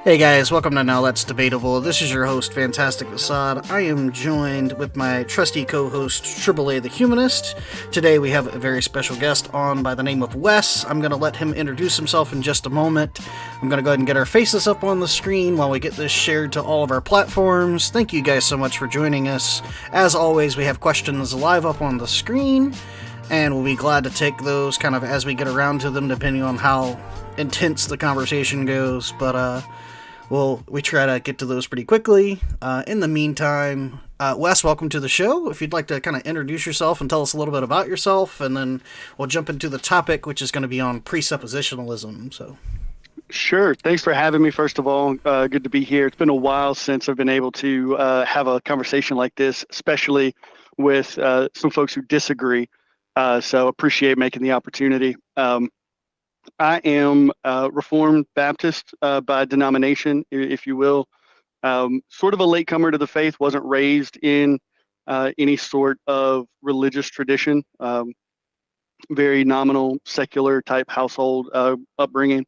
Hey guys, welcome to Now That's Debatable. This is your host, Fantastic Facade. I am joined with my trusty co-host, Triboulet the Humanist. Today we have a very special guest on by the name of Wes. I'm going to let him introduce himself in just a moment. I'm going to go ahead and get our faces up on the screen while we get this shared to all of our platforms. Thank you guys so much for joining us. As always, we have questions live up on the screen, and we'll be glad to take those kind of as we get around to them, depending on how intense the conversation goes. But, we try to get to those pretty quickly. In the meantime, Wes, welcome to the show. If you'd like to kind of introduce yourself and tell us a little bit about yourself, and then we'll jump into the topic, which is going to be on presuppositionalism. So, sure. Thanks for having me, first of all. Good to be here. It's been a while since I've been able to have a conversation like this, especially with some folks who disagree. So appreciate making the opportunity. I am Reformed Baptist by denomination, if you will. Sort of a latecomer to the faith, wasn't raised in any sort of religious tradition. Very nominal, secular type household upbringing.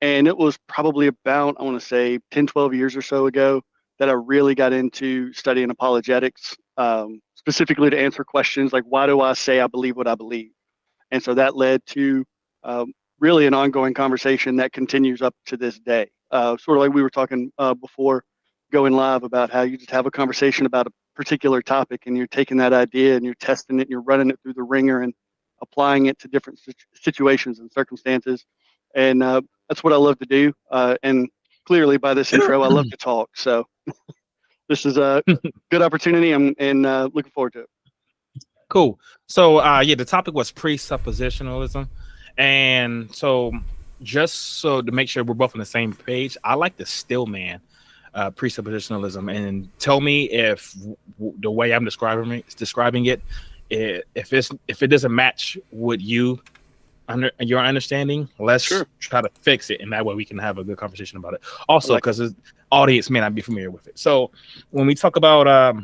And it was probably about, I want to say, 10, 12 years or so ago that I really got into studying apologetics, specifically to answer questions like, why do I say I believe what I believe? And so that led to really an ongoing conversation that continues up to this day. Sort of like we were talking before going live about how you just have a conversation about a particular topic and you're taking that idea and you're testing it and you're running it through the ringer and applying it to different situations and circumstances. And that's what I love to do. And clearly by this intro, I love to talk. So this is a good opportunity and looking forward to it. Cool. So the topic was presuppositionalism. And so just so to make sure we're both on the same page, I like the stillman presuppositionalism, and tell me if the way I'm describing it, if it doesn't match what your understanding, let's try to fix it, and that way we can have a good conversation about it. Also, because the audience may not be familiar with it. So when we talk about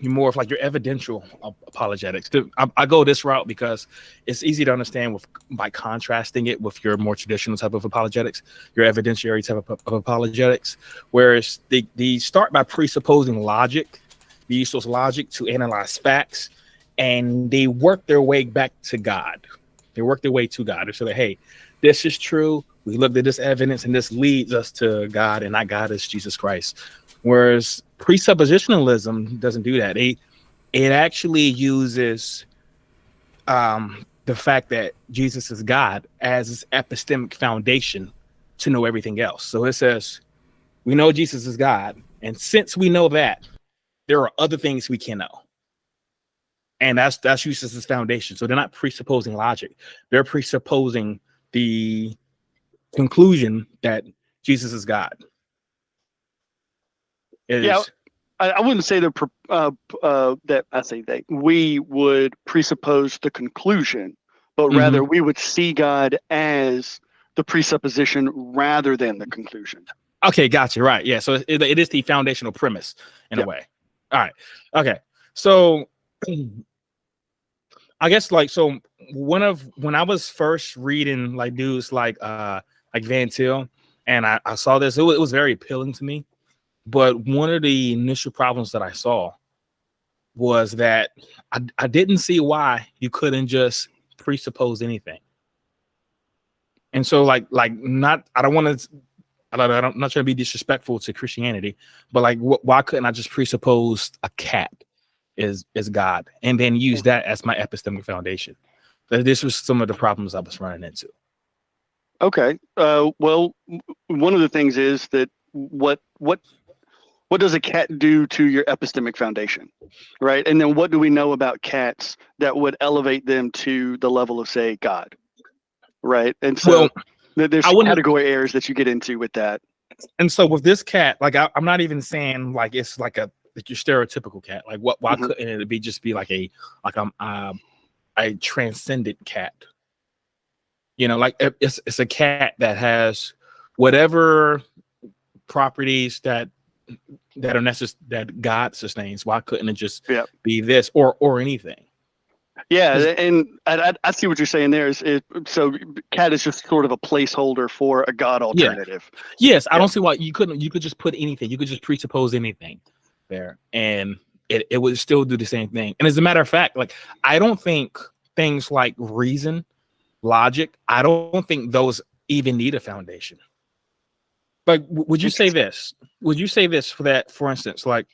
more of like your evidential apologetics, I go this route because it's easy to understand by contrasting it with your more traditional type of apologetics, your evidentiary type of apologetics, whereas they start by presupposing logic. They use those logic to analyze facts, and they work their way back to God. They work their way to God. They say that, hey, this is true. We looked at this evidence, and this leads us to God, and that God is Jesus Christ. Whereas presuppositionalism doesn't do that. It actually uses the fact that Jesus is God as its epistemic foundation to know everything else. So it says, we know Jesus is God, and since we know that, there are other things we can know. And that's used as its foundation. So they're not presupposing logic. They're presupposing the conclusion that Jesus is God. I wouldn't say that I say that we would presuppose the conclusion, but rather we would see God as the presupposition rather than the conclusion. Okay, gotcha. Right. Yeah. So it is the foundational premise in a way. All right. Okay. So I guess when I was first reading like dudes like Van Til, and I saw this, it was very appealing to me. But one of the initial problems that I saw was that I didn't see why you couldn't just presuppose anything. And so I'm not trying to be disrespectful to Christianity, but why couldn't I just presuppose a cat is God and then use that as my epistemic foundation? This was some of the problems I was running into. Okay. Well, one of the things is that what does a cat do to your epistemic foundation, right? And then what do we know about cats that would elevate them to the level of, say, God, right? And so there's category errors that you get into with that. And so with this cat, I'm not even saying it's like your stereotypical cat. Why couldn't it be like a transcendent cat? It's a cat that has whatever properties that are necessary that God sustains. Why couldn't it just be this or anything? Yeah, and I see what you're saying there. So cat is just sort of a placeholder for a God Yeah. alternative. Yes, I Yeah. don't see why you couldn't. You could just put anything. You could just presuppose anything there, and it would still do the same thing. And as a matter of fact, like I don't think things like reason, logic, I don't think those even need a foundation. Like, would you say this? Would you say this for that? For instance, like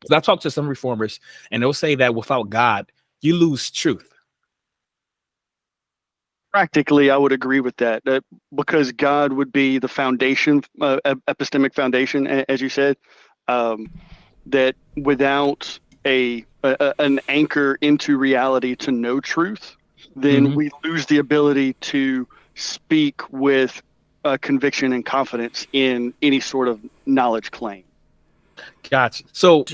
'cause I talked to some reformers, and they'll say that without God, you lose truth. Practically, I would agree with that. Because God would be the foundation, epistemic foundation, as you said. That without an anchor into reality to know truth, then we lose the ability to speak with conviction and confidence in any sort of knowledge claim. Gotcha. So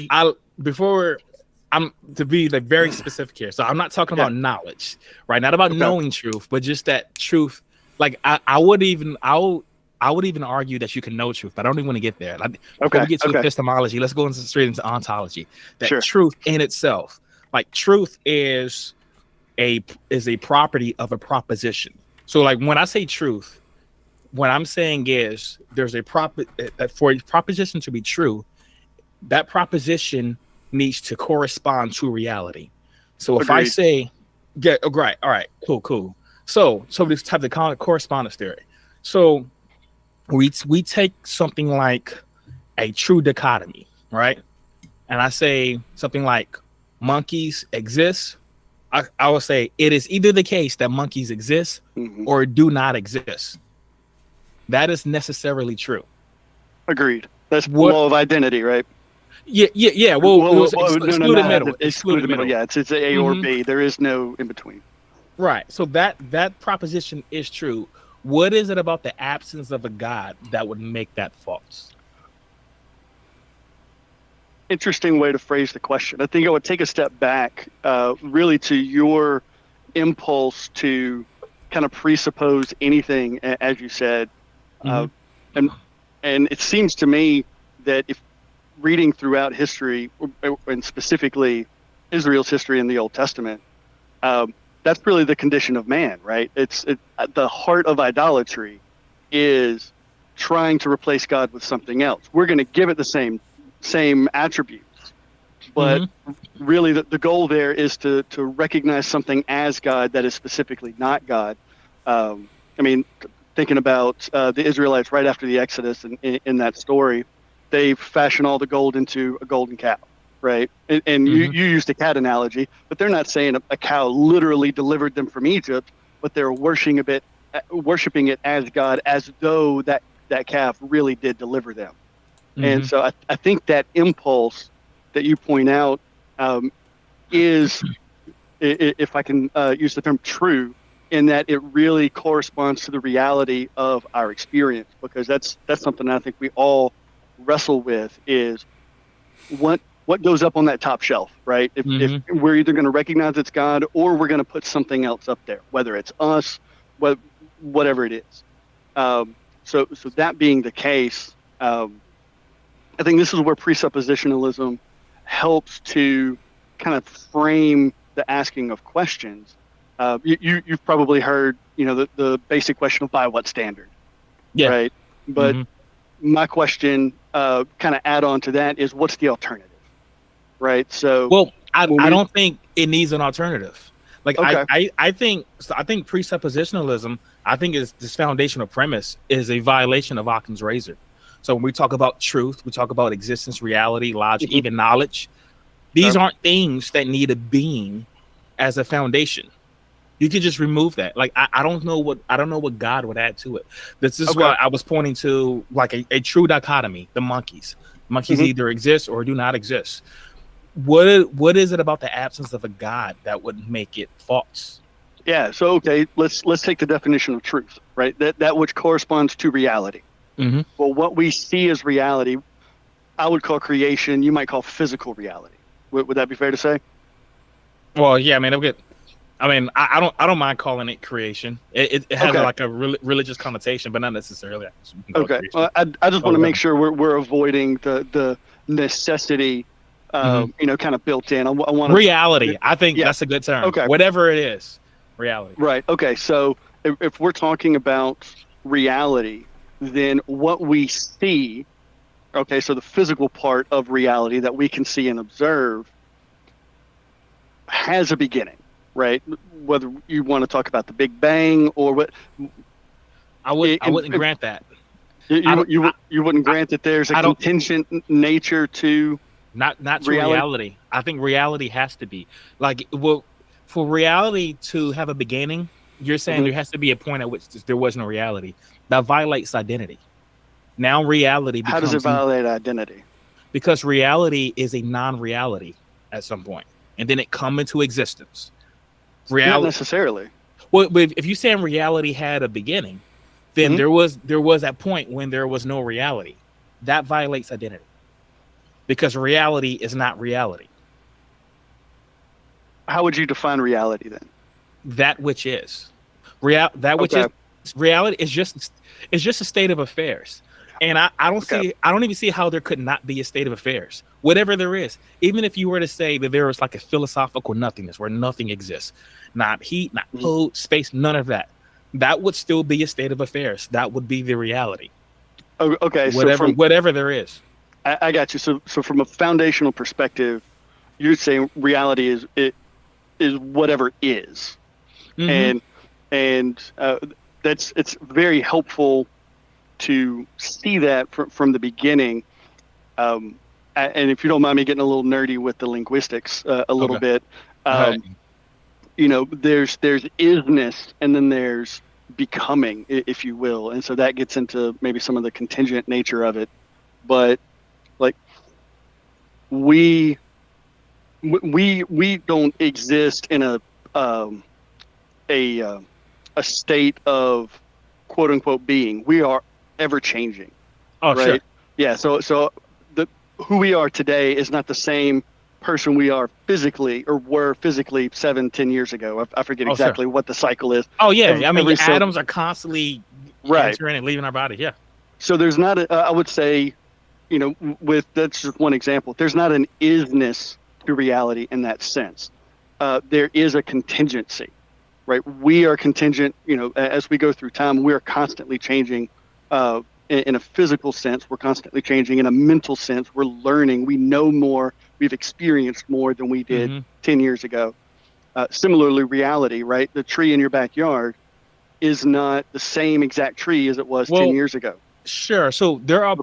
I'm to be like very specific here. So I'm not talking about knowledge, right? Not about knowing truth, but just that truth. Like I would even argue that you can know truth, but I don't even want to get there. Like, before we get to epistemology, let's go straight into ontology. That truth in itself, like truth is a property of a proposition. So like when I say truth, what I'm saying is there's for a proposition to be true, that proposition needs to correspond to reality. So if I say, right, all right, cool. So this type of correspondence theory. So we take something like a true dichotomy, right? And I say something like monkeys exist. I will say it is either the case that monkeys exist or do not exist. That is necessarily true. Agreed. That's law of identity, right? Yeah. Well, exclude the middle. Exclude the middle. Yeah, it's A or B. There is no in between. Right. So that proposition is true. What is it about the absence of a God that would make that false? Interesting way to phrase the question. I think I would take a step back, really to your impulse to kind of presuppose anything, as you said, and it seems to me that if reading throughout history, and specifically Israel's history in the Old Testament, that's really the condition of man, right? It's the heart of idolatry is trying to replace God with something else. We're going to give it the same attributes, but really the goal there is to recognize something as God that is specifically not God. I mean, thinking about the Israelites right after the Exodus, and in that story, they fashion all the gold into a golden cow, right? And you used a cat analogy, but they're not saying a cow literally delivered them from Egypt, but they're worshiping it as God, as though that calf really did deliver them. And so I think that impulse that you point out is, if I can use the term, true, in that it really corresponds to the reality of our experience, because that's something I think we all wrestle with, is what goes up on that top shelf, right? If we're either going to recognize it's God, or we're going to put something else up there, whether it's us, whatever it is. So that being the case, I think this is where presuppositionalism helps to kind of frame the asking of questions. You've probably heard, the basic question of by what standard, right? But my question, kind of add on to that, is what's the alternative, right? So, well, I don't think it needs an alternative. Like I think presuppositionalism, I think is this foundational premise is a violation of Occam's razor. So when we talk about truth, we talk about existence, reality, logic, even knowledge. These aren't things that need a being as a foundation. You could just remove that. Like I don't know what God would add to it. This is why I was pointing to like a true dichotomy. The monkeys either exist or do not exist. What is it about the absence of a God that would make it false? Yeah. So let's take the definition of truth, right? That which corresponds to reality. Well, what we see as reality, I would call creation. You might call physical reality. Would that be fair to say? Well, yeah. I don't mind calling it creation. It has like a religious connotation, but not necessarily. Okay. Well, I just want to make sure we're avoiding the necessity kind of built in. I want reality. I think Yeah. that's a good term. Okay. Whatever it is, reality. Right. Okay. So if we're talking about reality, then what we see, okay, so the physical part of reality that we can see and observe has a beginning, right? Whether you want to talk about the Big Bang or what. I wouldn't grant that. You wouldn't grant that there's a contingent nature to not to reality. I think reality has to be like, well, for reality to have a beginning, you're saying there has to be a point at which there was no reality. That violates identity. Now reality becomes, how does it violate identity? Because reality is a non-reality at some point, and then it come into existence. Not necessarily. Well, if you saying reality had a beginning, then there was that point when there was no reality. That violates identity. Because reality is not reality. How would you define reality then? That which is. Reality is just a state of affairs. And I don't even see how there could not be a state of affairs. Whatever there is, even if you were to say that there was like a philosophical nothingness where nothing exists, not heat, not cold, space, none of that, that would still be a state of affairs. That would be the reality. Oh, okay. Whatever there is. I got you. So from a foundational perspective, you're saying reality is whatever is, and it's very helpful to see that from the beginning. And if you don't mind me getting a little nerdy with the linguistics a little bit, there's isness and then there's becoming, if you will, and so that gets into maybe some of the contingent nature of it, but like we don't exist in a state of quote unquote being. We are ever changing. Oh, right? Sure. Yeah. So who we are today is not the same person we are physically or were physically 7-10 years ago. I forget exactly what the cycle is. Oh yeah. Atoms are constantly entering and leaving our body. Yeah. So there's not I would say, that's just one example. There's not an isness to reality in that sense. There is a contingency, right? We are contingent, as we go through time, we are constantly changing in a physical sense. We're constantly changing in a mental sense. We're learning. We know more. We've experienced more than we did 10 years ago. Similarly, reality, right? The tree in your backyard is not the same exact tree as it was 10 years ago. Sure. So there are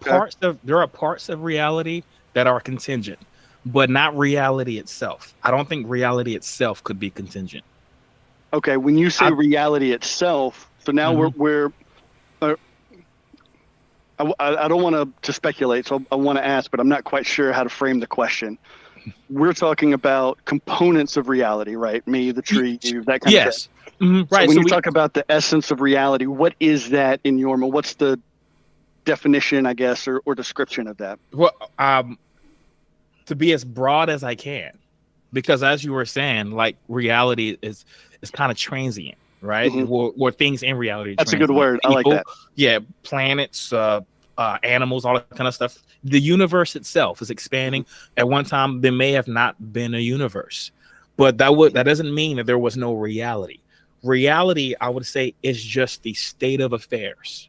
parts of reality that are contingent, but not reality itself. I don't think reality itself could be contingent. Okay. When you say reality itself, so now we're I don't want to speculate, so I want to ask, but I'm not quite sure how to frame the question. We're talking about components of reality, right? Me, the tree, you, that kind of thing. Right. So when you talk about the essence of reality, what is that in your mind? What's the definition, I guess, or description of that? Well, to be as broad as I can, because as you were saying, like reality is kind of transient, right? Or things in reality. That's a good word. I like that. Yeah, planets, animals, all that kind of stuff. The universe itself is expanding. At one time, there may have not been a universe, but that doesn't mean that there was no reality. Reality, I would say, is just the state of affairs.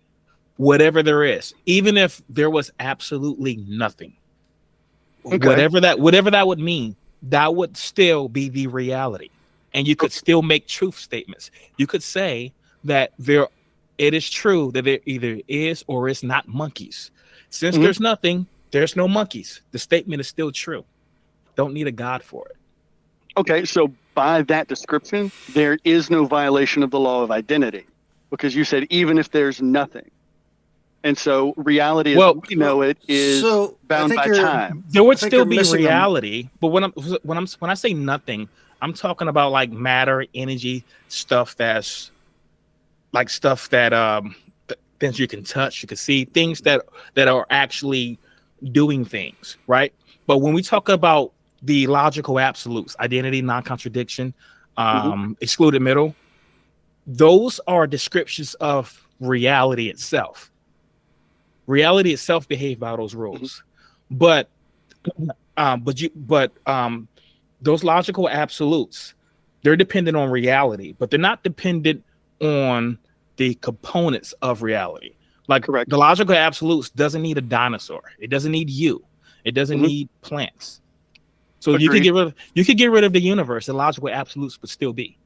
Whatever there is, even if there was absolutely nothing, whatever that would mean, that would still be the reality. And you could still make truth statements. You could say that it is true that there either is or is not monkeys. Since there's nothing, there's no monkeys. The statement is still true. Don't need a God for it. Okay, so by that description, there is no violation of the law of identity, because you said even if there's nothing. And so reality, as we know it, is bound by time. There would still be reality, but when I say nothing, I'm talking about like matter, energy, stuff that things you can touch, you can see, things that are actually doing things, right? But when we talk about the logical absolutes, identity, non-contradiction, excluded middle, those are descriptions of reality itself. Reality itself behaves by those rules. But But those logical absolutes, they're dependent on reality, but they're not dependent on the components of reality. Like Correct. the logical absolutes doesn't need a dinosaur. It doesn't need you. It doesn't need plants. So you could get rid of the universe. The logical absolutes would still be.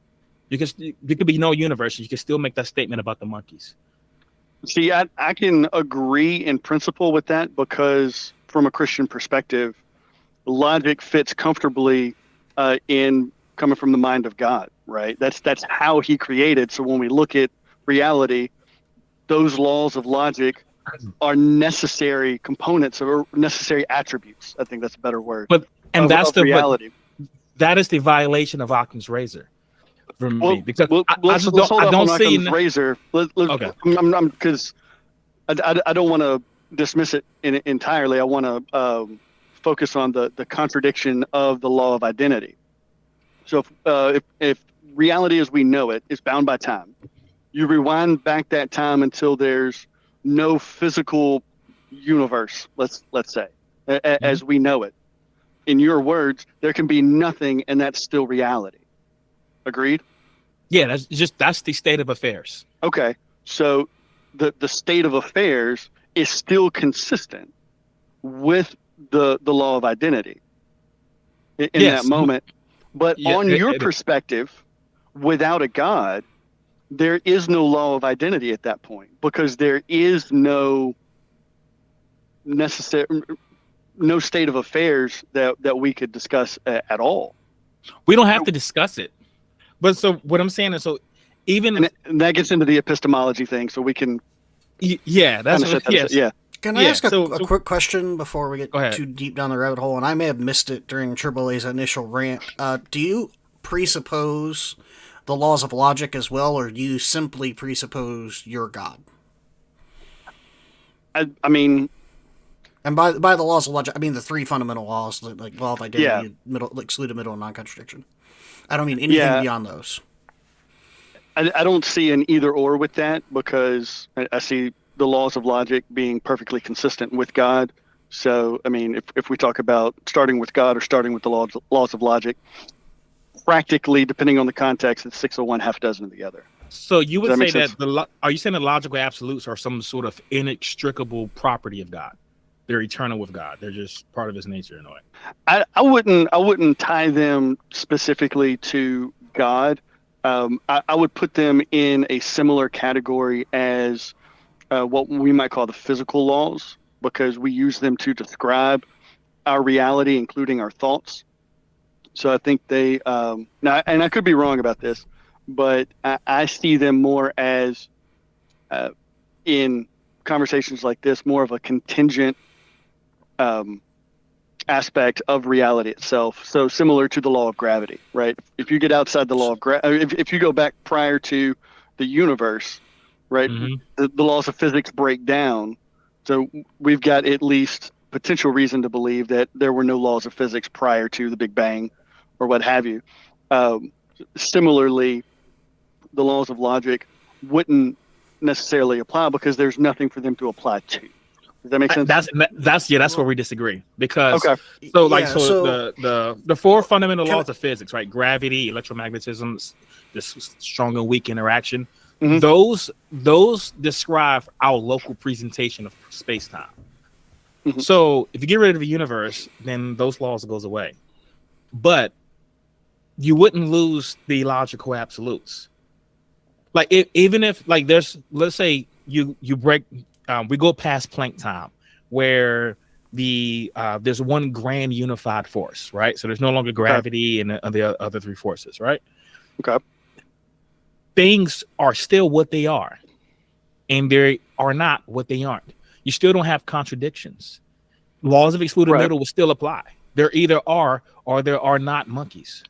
There could be no universe. You can still make that statement about the monkeys. See, I can agree in principle with that because from a Christian perspective, logic fits comfortably in coming from the mind of God, right? That's how he created. So when we look at reality, those laws of logic are necessary components or necessary attributes. I think that's a better word. That's the reality. That is the violation of Occam's razor for me, because let's hold I up don't on see Occam's razor. Okay, because I don't want to dismiss it entirely. I want to focus on the contradiction of the law of identity. So if reality as we know it is bound by time, you rewind back that time until there's no physical universe, let's say, as we know it. In your words, there can be nothing, and that's still reality. Agreed? Yeah, that's the state of affairs. Okay, so the state of affairs is still consistent with the law of identity in that moment. But on your perspective, without a God, there is no law of identity at that point because there is no state of affairs that we could discuss at all. We don't have to discuss it. But so what I'm saying is, so even and that gets into the epistemology thing, so we can. Yeah, that's yeah. Can I ask a quick question before we get too deep down the rabbit hole? And I may have missed it during Tribulet's initial rant. Do you presuppose the laws of logic as well, or do you simply presuppose your God? I mean, and by the laws of logic, I mean the three fundamental laws, like law of identity, excluded middle, and non-contradiction. I don't mean anything beyond those. I don't see an either or with that because I see the laws of logic being perfectly consistent with God. So, I mean, if we talk about starting with God or starting with the laws of logic, practically, depending on the context, it's 6 of one, half a dozen of the other. So you would say that are you saying that logical absolutes are some sort of inextricable property of God? They're eternal with God. They're just part of his nature in a way. I wouldn't tie them specifically to God. I would put them in a similar category as what we might call the physical laws, because we use them to describe our reality, including our thoughts. So I think they now, and I could be wrong about this, but I see them more as in conversations like this, more of a contingent aspect of reality itself. So similar to the law of gravity, right? If you get outside the law of gravity, if you go back prior to the universe, right, the laws of physics break down. So we've got at least potential reason to believe that there were no laws of physics prior to the Big Bang or what have you. Similarly, the laws of logic wouldn't necessarily apply because there's nothing for them to apply to. Does that make sense? That's where we disagree, because the four fundamental laws of physics, right? Gravity, electromagnetism, this strong and weak interaction. Those describe our local presentation of space-time. So if you get rid of the universe, then those laws goes away. But you wouldn't lose the logical absolutes. Like even if there's, let's say you break. We go past Planck time, where there's one grand unified force, right? So there's no longer gravity and the other three forces, right? Okay. Things are still what they are, and they are not what they aren't. You still don't have contradictions. Laws of excluded middle will still apply. There either are or there are not monkeys,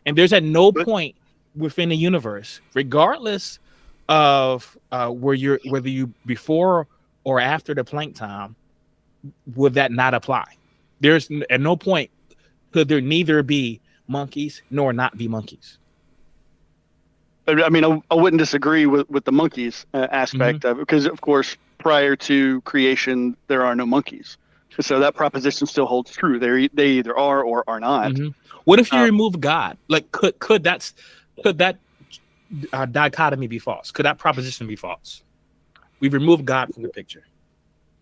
and there's at no point within the universe, regardless of whether you before or after the Planck time, would that not apply? There's at no point could there neither be monkeys nor not be monkeys. I mean, I wouldn't disagree with the monkeys aspect of it, because, of course, prior to creation, there are no monkeys. So that proposition still holds true. They either are or are not. What if you remove God? Like, could that dichotomy be false? Could that proposition be false? We've removed God from the picture.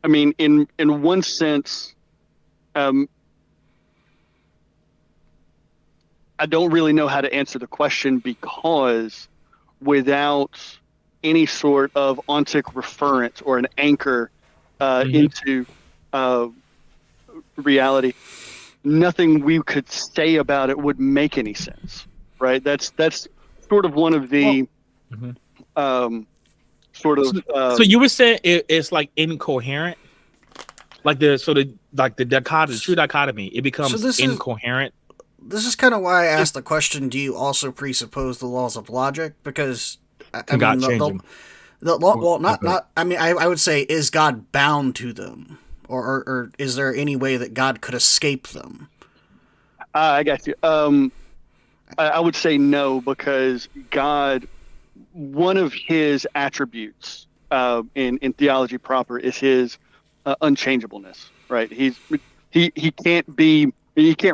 I mean, in one sense, I don't really know how to answer the question, because without any sort of ontic referent or an anchor into reality, nothing we could say about it would make any sense, right? That's sort of one of the So you would say it's like incoherent, like the dichotomy, true dichotomy. It becomes incoherent. This is kind of why I asked the question: do you also presuppose the laws of logic? Because I mean, the law. Well, not. I mean, I would say, is God bound to them, or is there any way that God could escape them? I got you. I would say no, because God, one of his attributes in theology proper is his unchangeableness, right? He can't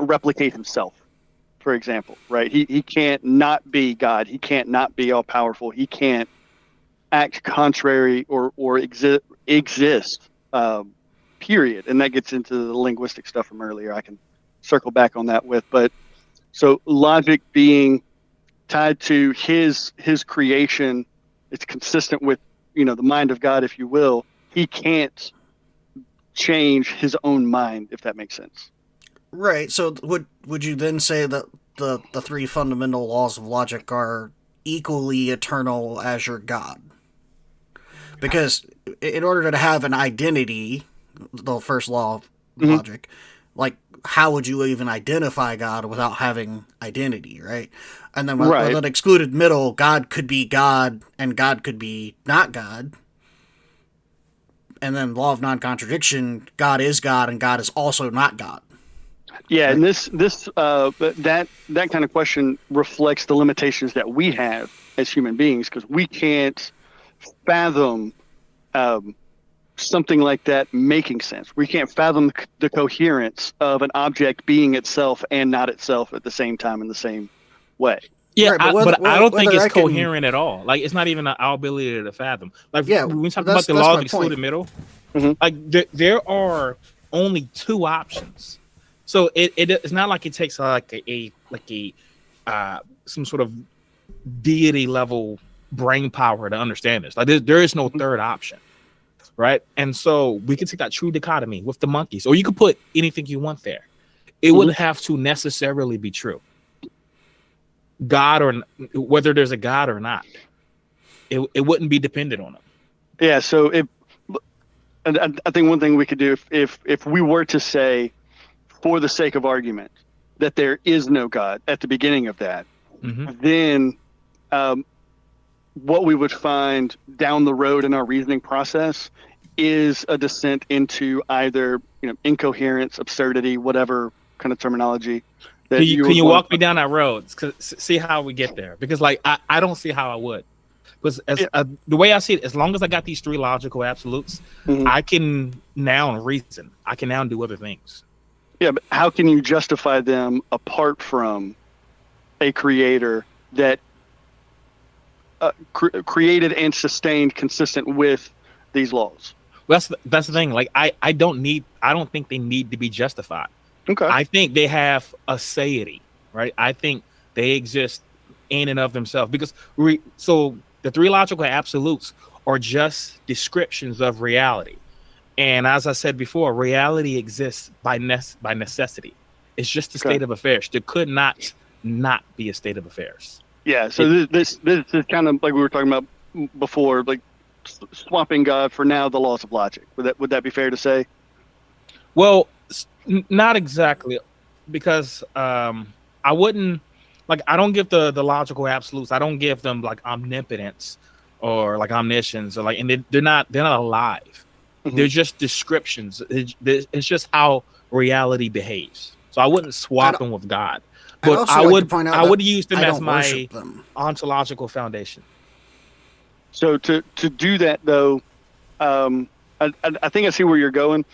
replicate himself, for example, right? He can't not be God. He can't not be all powerful. He can't act contrary or exist, period. And that gets into the linguistic stuff from earlier. I can circle back on that but so logic being tied to his creation, it's consistent with, the mind of God, if you will. He can't change his own mind, if that makes sense. Right. So would you then say that the three fundamental laws of logic are equally eternal as your God? Because in order to have an identity, the first law of logic, like, how would you even identify God without having identity, right? And then with that excluded middle, God could be God and God could be not God. And then law of non-contradiction, God is God and God is also not God. Yeah, right? And that kind of question reflects the limitations that we have as human beings, because we can't fathom something like that making sense. We can't fathom the coherence of an object being itself and not itself at the same time in the same way. Yeah, right, but I don't think it's coherent at all. Like, it's not even our ability to fathom. Like, when we talk about the law of excluded middle, like there are only two options. So it's not like it takes some sort of deity level brain power to understand this. Like, there is no third option. Right. And so we could take that true dichotomy with the monkeys, or you could put anything you want there. It wouldn't have to necessarily be true. God, or whether there's a God or not, it wouldn't be dependent on him. Yeah. So I think one thing we could do, if we were to say, for the sake of argument, that there is no God at the beginning of that, then what we would find down the road in our reasoning process is a descent into either incoherence, absurdity, whatever kind of terminology. That can you walk me down that road? See how we get there? Because I don't see how I would. Because the way I see it, as long as I got these three logical absolutes, I can now reason. I can now do other things. Yeah, but how can you justify them apart from a creator that created and sustained consistent with these laws? Well, that's the thing. Like, I don't think they need to be justified. Okay. I think they have a aseity, right? I think they exist in and of themselves, because so the three logical absolutes are just descriptions of reality. And as I said before, reality exists by necessity. It's just a state of affairs. There could not be a state of affairs. Yeah. So this is kind of like we were talking about before, like swapping God for now the laws of logic. Would that be fair to say? Well, not exactly, because I wouldn't, like, I don't give the logical absolutes. I don't give them like omnipotence or like omniscience, or like, and they're not alive. They're just descriptions. It's just how reality behaves. So I wouldn't swap them with God, but I would use them as my ontological foundation. So to do that though, I think I see where you're going,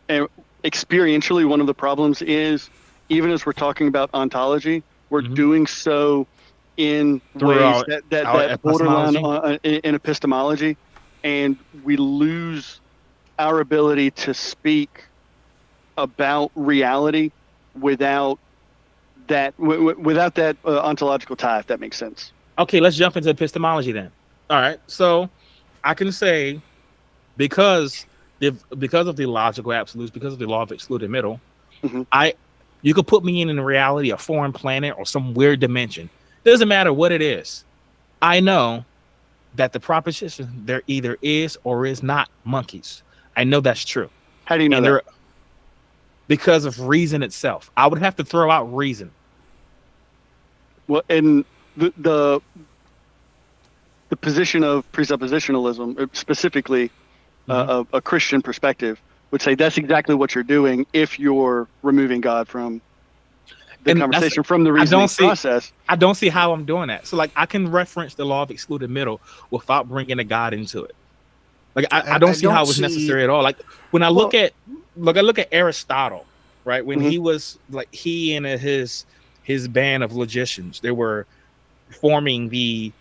and experientially, one of the problems is, even as we're talking about ontology, we're doing so in ways that borderline in epistemology, and we lose our ability to speak about reality without that ontological tie, if that makes sense. Okay, let's jump into epistemology then. All right, so I can say because of the logical absolutes, because of the law of excluded middle, you could put me in reality, a foreign planet or some weird dimension. Doesn't matter what it is. I know that the proposition there either is or is not monkeys. I know that's true. How do you know that? Because of reason itself. I would have to throw out reason. Well, and the position of presuppositionalism, specifically a Christian perspective, would say that's exactly what you're doing if you're removing God from the conversation, from the reasoning process. I don't see how I'm doing that. So, like, I can reference the law of excluded middle without bringing a God into it. Like, I don't see how it was necessary at all. Like, when I look at Aristotle, right? When he was like, he and his band of logicians, they were forming they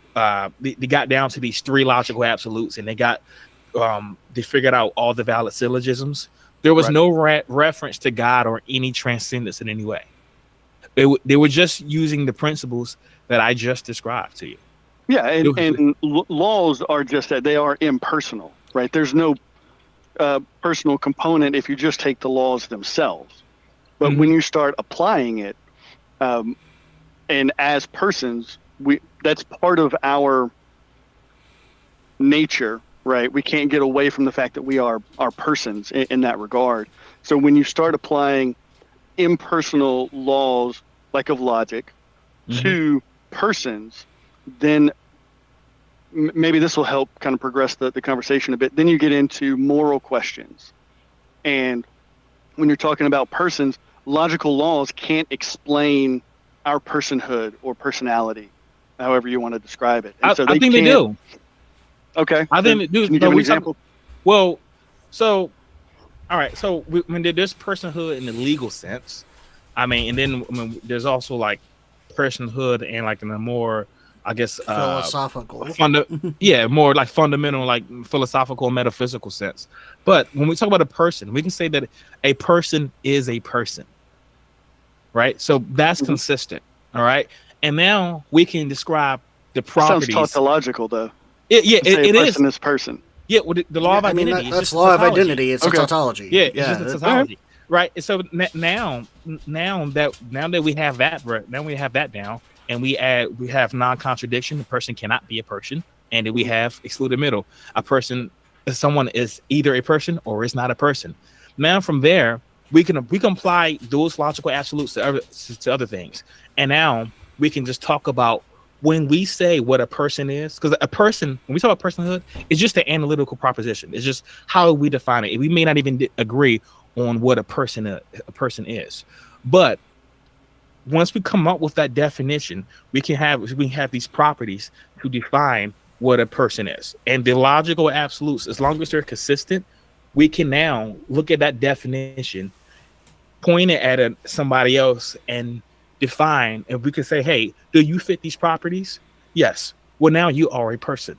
got down to these three logical absolutes, and they figured out all the valid syllogisms. There was no reference to God or any transcendence in any way. They were just using the principles that I just described to you. Yeah, and laws are just that. They are impersonal, right? There's no personal component if you just take the laws themselves. But when you start applying it, and as persons, that's part of our nature, right? We can't get away from the fact that we are persons in that regard. So when you start applying impersonal laws, like of logic, to persons, then maybe this will help kind of progress the conversation a bit. Then you get into moral questions. And when you're talking about persons, logical laws can't explain our personhood or personality, however you want to describe it. And I think they do. Okay. I think they do. Can you give an example? All right. So when there's personhood in the legal sense, I mean, and then there's also like personhood and like in a more, I guess, philosophical, more like fundamental, like philosophical, metaphysical sense. But when we talk about a person, we can say that a person is a person, right? So that's consistent. All right. And now we can describe the properties. Sounds tautological, though. It is. Person is person. Yeah, well, the law of identity. That's law of identity. It's a tautology. Yeah, it's just a tautology, right? And so now that we have that down, and we have non-contradiction. The person cannot be a person, and then we have excluded middle. Someone is either a person or is not a person. Now from there, we can apply those logical absolutes to other things, and now we can just talk about when we say what a person is, because a person, when we talk about personhood, it's just an analytical proposition. It's just how we define it. We may not even agree on what a person is, but once we come up with that definition, we have these properties to define what a person is. And the logical absolutes, as long as they're consistent, we can now look at that definition, point it at somebody else, and define, and we can say, hey, do you fit these properties? Yes. Well, now you are a person.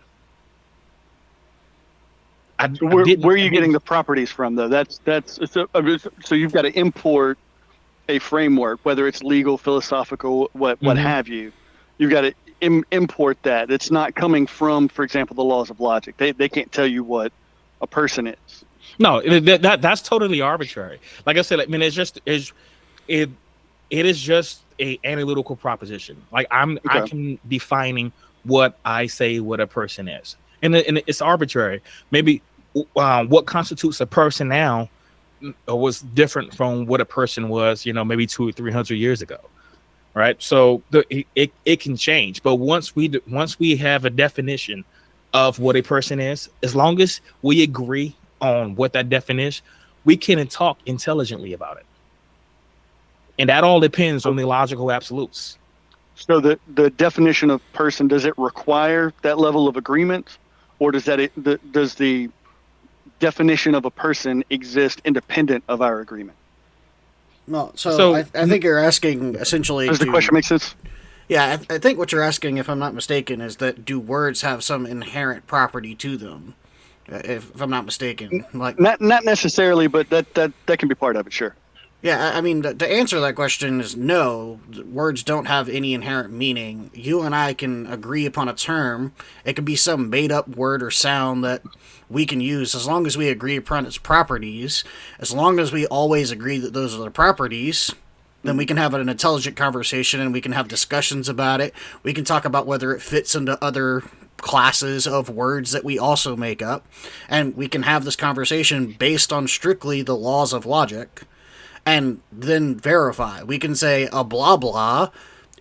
Where are you getting the properties from, though? So you've got to import a framework, whether it's legal, philosophical, what have you. You've got to import that. It's not coming from, for example, the laws of logic. They can't tell you what a person is. No, that's totally arbitrary. Like I said, I mean, it is just a analytical proposition. Like I can defining what I say what a person is, and it's arbitrary. Maybe what constitutes a person now was different from what a person was, maybe 200 or 300 years ago, right? So it can change. But once we have a definition of what a person is, as long as we agree on what that definition, we can talk intelligently about it. And that all depends on the logical absolutes. So the definition of person, does it require that level of agreement, or does the definition of a person exist independent of our agreement? No, so I think you're asking essentially. Does the question make sense? Yeah, I think what you're asking, if I'm not mistaken, is that do words have some inherent property to them? If I'm not mistaken, like not necessarily, but that can be part of it. Sure. Yeah, I mean, to answer that question is no. Words don't have any inherent meaning. You and I can agree upon a term. It could be some made-up word or sound that we can use as long as we agree upon its properties. As long as we always agree that those are the properties, then we can have an intelligent conversation and we can have discussions about it. We can talk about whether it fits into other classes of words that we also make up. And we can have this conversation based on strictly the laws of logic. And then verify. We can say a blah blah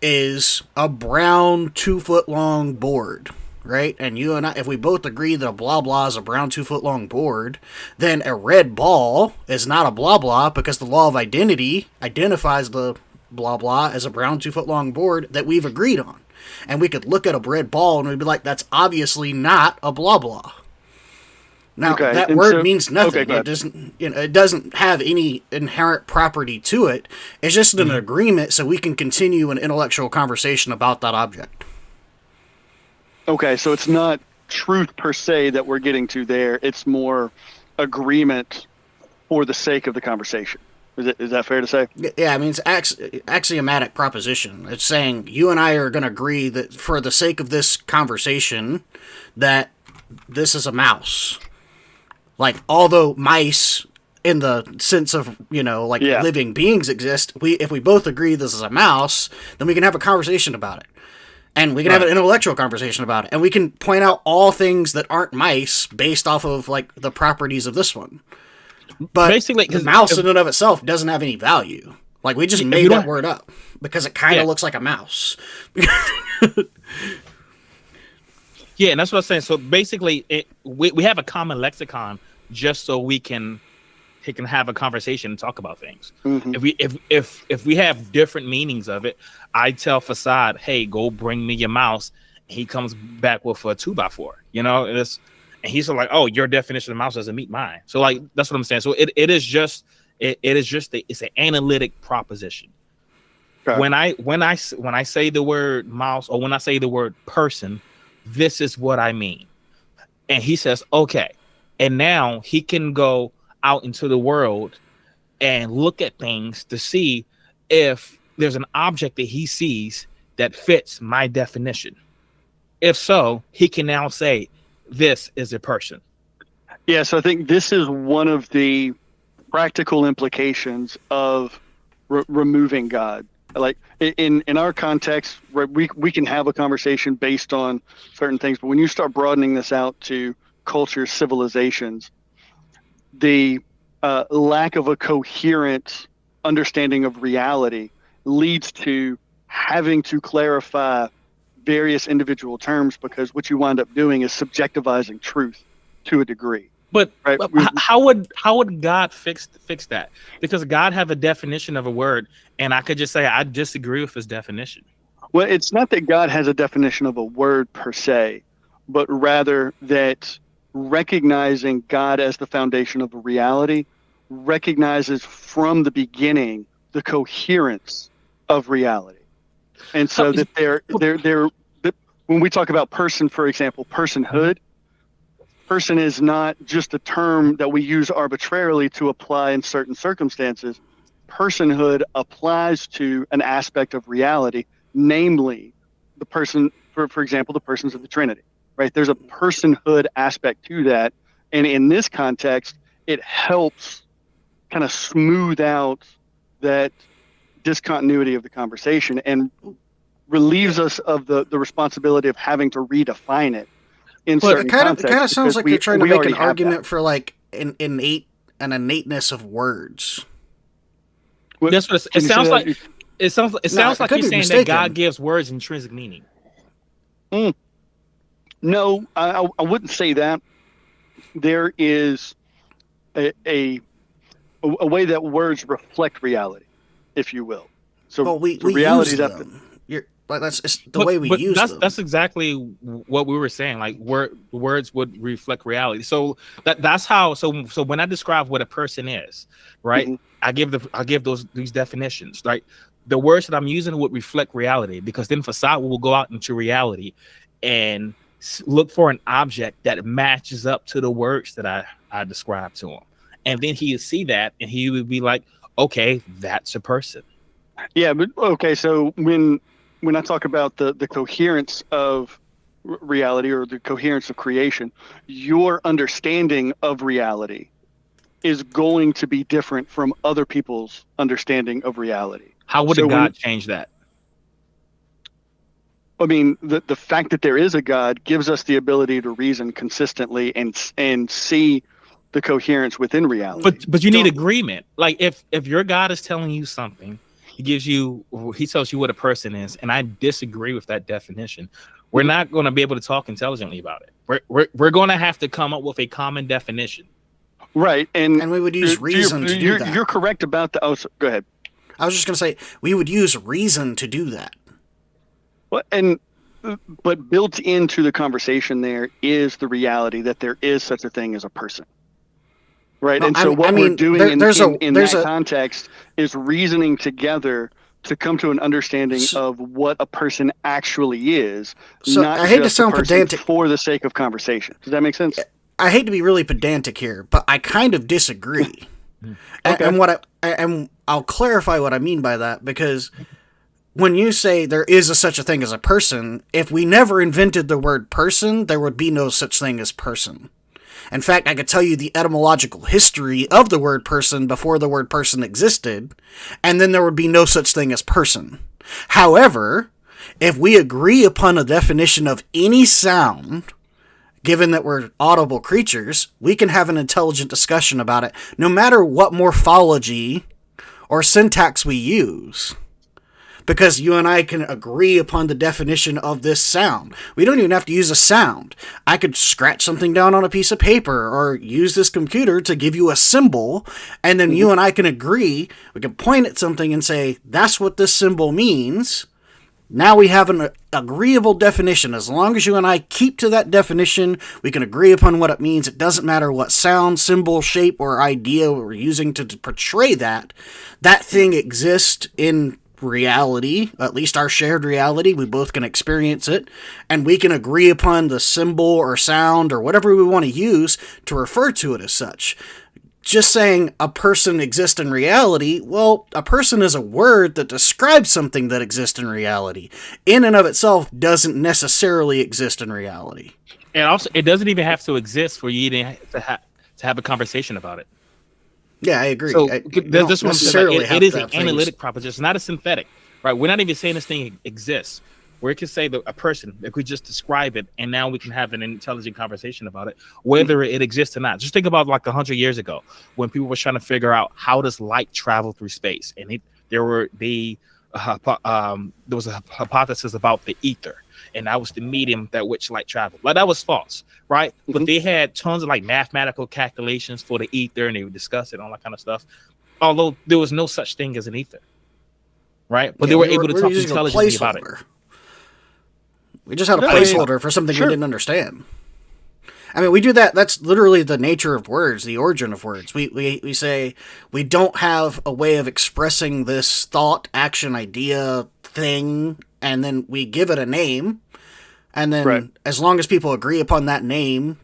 is a brown 2-foot long board, right? And you and I, if we both agree that a blah blah is a brown 2-foot long board, then a red ball is not a blah blah because the law of identity identifies the blah blah as a brown 2-foot long board that we've agreed on. And we could look at a red ball and we'd be like, that's obviously not a blah blah. Now, that word means nothing. It doesn't have any inherent property to it. It's just an agreement so we can continue an intellectual conversation about that object. Okay, so it's not truth per se that we're getting to there. It's more agreement for the sake of the conversation. Is that fair to say? Yeah, I mean, it's axiomatic proposition. It's saying you and I are going to agree that for the sake of this conversation that this is a mouse. Like, although mice, in the sense of, living beings exist, if we both agree this is a mouse, then we can have a conversation about it. And we can have an intellectual conversation about it. And we can point out all things that aren't mice based off of, the properties of this one. But basically, the mouse in and of itself doesn't have any value. Like, we just made that word up because it kind of looks like a mouse. Yeah, and that's what I'm saying. So basically, we have a common lexicon just so we can have a conversation and talk about things. Mm-hmm. If we have different meanings of it, I tell Facade, "Hey, go bring me your mouse." And he comes back with a 2x4. And he's like, "Oh, your definition of mouse doesn't meet mine." So that's what I'm saying. So it's an analytic proposition. Okay. When I say the word mouse or when I say the word person, this is what I mean. And he says, okay. And now he can go out into the world and look at things to see if there's an object that he sees that fits my definition. If so, he can now say, this is a person. Yeah, so I think this is one of the practical implications of removing God. Like in our context, we can have a conversation based on certain things, but when you start broadening this out to cultures, civilizations, the lack of a coherent understanding of reality leads to having to clarify various individual terms, because what you wind up doing is subjectivizing truth to a degree. But, right? But how would God fix that? Because God have a definition of a word, and I could just say I disagree with his definition. Well, it's not that God has a definition of a word per se, but rather that recognizing God as the foundation of a reality recognizes from the beginning the coherence of reality. And so that they're when we talk about person, for example, personhood, person is not just a term that we use arbitrarily to apply in certain circumstances. Personhood applies to an aspect of reality, namely the person, for example, the persons of the Trinity, right? There's a personhood aspect to that. And in this context, it helps kind of smooth out that discontinuity of the conversation and relieves us of the responsibility of having to redefine it. But it kind of sounds like you're trying to make an argument for like an innateness of words. That's what it sounds like. It sounds like you're saying that God gives words intrinsic meaning. No, I wouldn't say that. There is a way that words reflect reality, if you will. So we reality use them. Like that's just the way we use them. That's exactly what we were saying. Like words would reflect reality. So that's how. So when I describe what a person is, right? Mm-hmm. I give these definitions. Right, the words that I'm using would reflect reality, because then Facade will go out into reality and look for an object that matches up to the words that I described to him, and then he would see that and he would be like, okay, that's a person. Yeah, but okay. So when I talk about the coherence of reality, or the coherence of creation, your understanding of reality is going to be different from other people's understanding of reality. How would God change that? I mean, the fact that there is a God gives us the ability to reason consistently and see the coherence within reality. But you need agreement. Like if your God is telling you something, he tells you what a person is, and I disagree with that definition, we're not going to be able to talk intelligently about it. We're going to have to come up with a common definition. Right, and we would use reason to do that. You're correct about the. Oh, go ahead. I was just going to say we would use reason to do that. But built into the conversation there is the reality that there is such a thing as a person. Right, and so what we're doing in that context is reasoning together to come to an understanding of what a person actually is. So not I hate just to sound pedantic for the sake of conversation. Does that make sense? I hate to be really pedantic here, but I kind of disagree. Okay. And I'll clarify what I mean by that, because when you say there is such a thing as a person, if we never invented the word person, there would be no such thing as person. In fact, I could tell you the etymological history of the word person before the word person existed, and then there would be no such thing as person. However, if we agree upon a definition of any sound, given that we're audible creatures, we can have an intelligent discussion about it, no matter what morphology or syntax we use. Because you and I can agree upon the definition of this sound. We don't even have to use a sound. I could scratch something down on a piece of paper or use this computer to give you a symbol, and then you and I can agree. We can point at something and say, that's what this symbol means. Now we have an agreeable definition. As long as you and I keep to that definition, we can agree upon what it means. It doesn't matter what sound, symbol, shape, or idea we're using to portray that. That thing exists in reality, at least our shared reality. We both can experience it, and we can agree upon the symbol or sound or whatever we want to use to refer to it as such. Just saying a person exists in reality, well, a person is a word that describes something that exists in reality. In and of itself doesn't necessarily exist in reality. And also, it doesn't even have to exist for you to have a conversation about it. Yeah, I agree. So this one it is an analytic proposition, not a synthetic, right? We're not even saying this thing exists. We can say that a person, if we just describe it, and now we can have an intelligent conversation about it, whether it exists or not. Just think about like 100 years ago when people were trying to figure out how does light travel through space, and there was a hypothesis about the ether, and that was the medium that which light traveled. Like that was false, right? But they had tons of like mathematical calculations for the ether, and they would discuss it, all that kind of stuff. Although there was no such thing as an ether, right? But they were able to talk intelligently about it. We just had a placeholder for something we didn't understand. I mean, we do that. That's literally the nature of words, the origin of words. We say we don't have a way of expressing this thought, action, idea, thing, and then we give it a name. And then as long as people agree upon that name,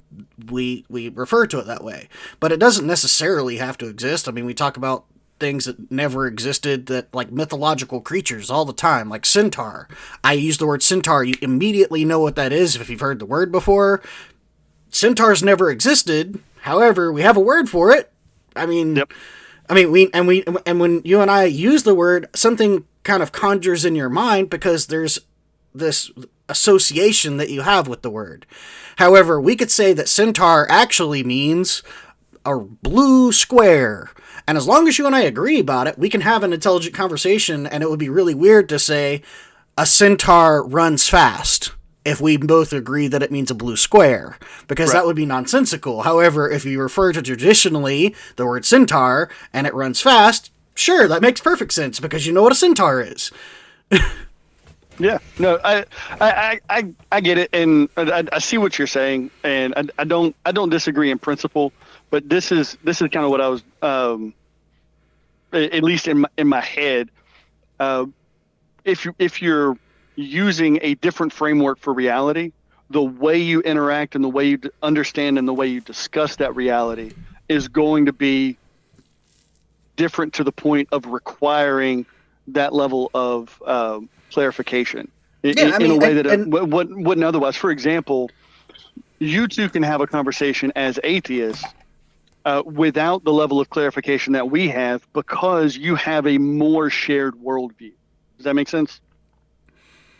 we refer to it that way. But it doesn't necessarily have to exist. I mean, we talk about things that never existed, that like mythological creatures all the time, like centaur. I use the word centaur. You immediately know what that is if you've heard the word before. Centaurs never existed. However, we have a word for it. I mean, when you and I use the word, something kind of conjures in your mind because there's this association that you have with the word. However, we could say that centaur actually means a blue square. And as long as you and I agree about it, we can have an intelligent conversation, and it would be really weird to say a centaur runs fast if we both agree that it means a blue square, because that would be nonsensical. However, if you refer to traditionally the word centaur and it runs fast, sure, that makes perfect sense because you know what a centaur is. Yeah, no, I get it, and I see what you're saying, and I don't disagree in principle, but this is kind of what I was, at least in my head. Uh, if you're using a different framework for reality, the way you interact and the way you understand and the way you discuss that reality is going to be different to the point of requiring that level of clarification in a way that wouldn't otherwise. For example, you two can have a conversation as atheists without the level of clarification that we have because you have a more shared worldview. Does that make sense?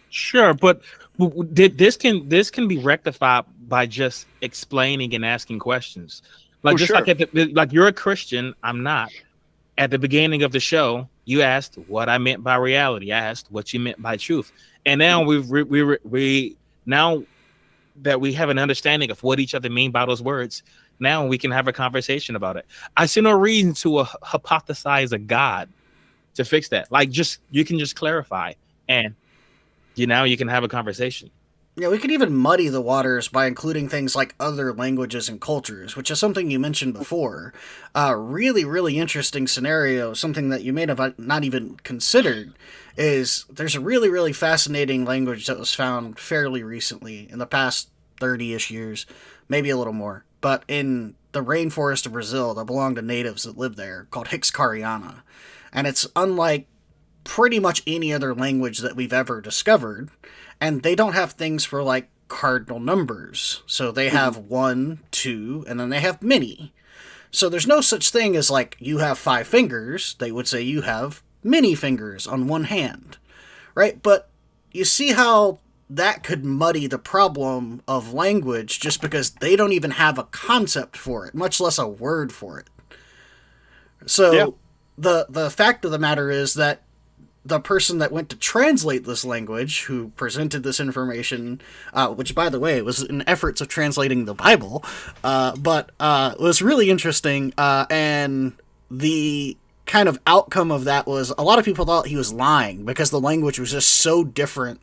Sure, but this can be rectified by just explaining and asking questions. Like just sure. like you're a Christian, I'm not. At the beginning of the show, you asked what I meant by reality. I asked what you meant by truth, and now we now that we have an understanding of what each other mean by those words, now we can have a conversation about it. I see no reason to hypothesize a God to fix that. Like you can just clarify, and you can have a conversation. Yeah, we could even muddy the waters by including things like other languages and cultures, which is something you mentioned before. Really, really interesting scenario, something that you may have not even considered, is there's a really, really fascinating language that was found fairly recently, in the past 30-ish years, maybe a little more, but in the rainforest of Brazil that belonged to natives that lived there, called Hixkariana. And it's unlike pretty much any other language that we've ever discovered, and they don't have things for like cardinal numbers. So they have 1, 2, and then they have many. So there's no such thing as like you have 5 fingers. They would say you have many fingers on one hand, right? But you see how that could muddy the problem of language just because they don't even have a concept for it, much less a word for it. So the fact of the matter is that the person that went to translate this language, who presented this information, which, by the way, was in efforts of translating the Bible, but was really interesting, and the kind of outcome of that was a lot of people thought he was lying because the language was just so different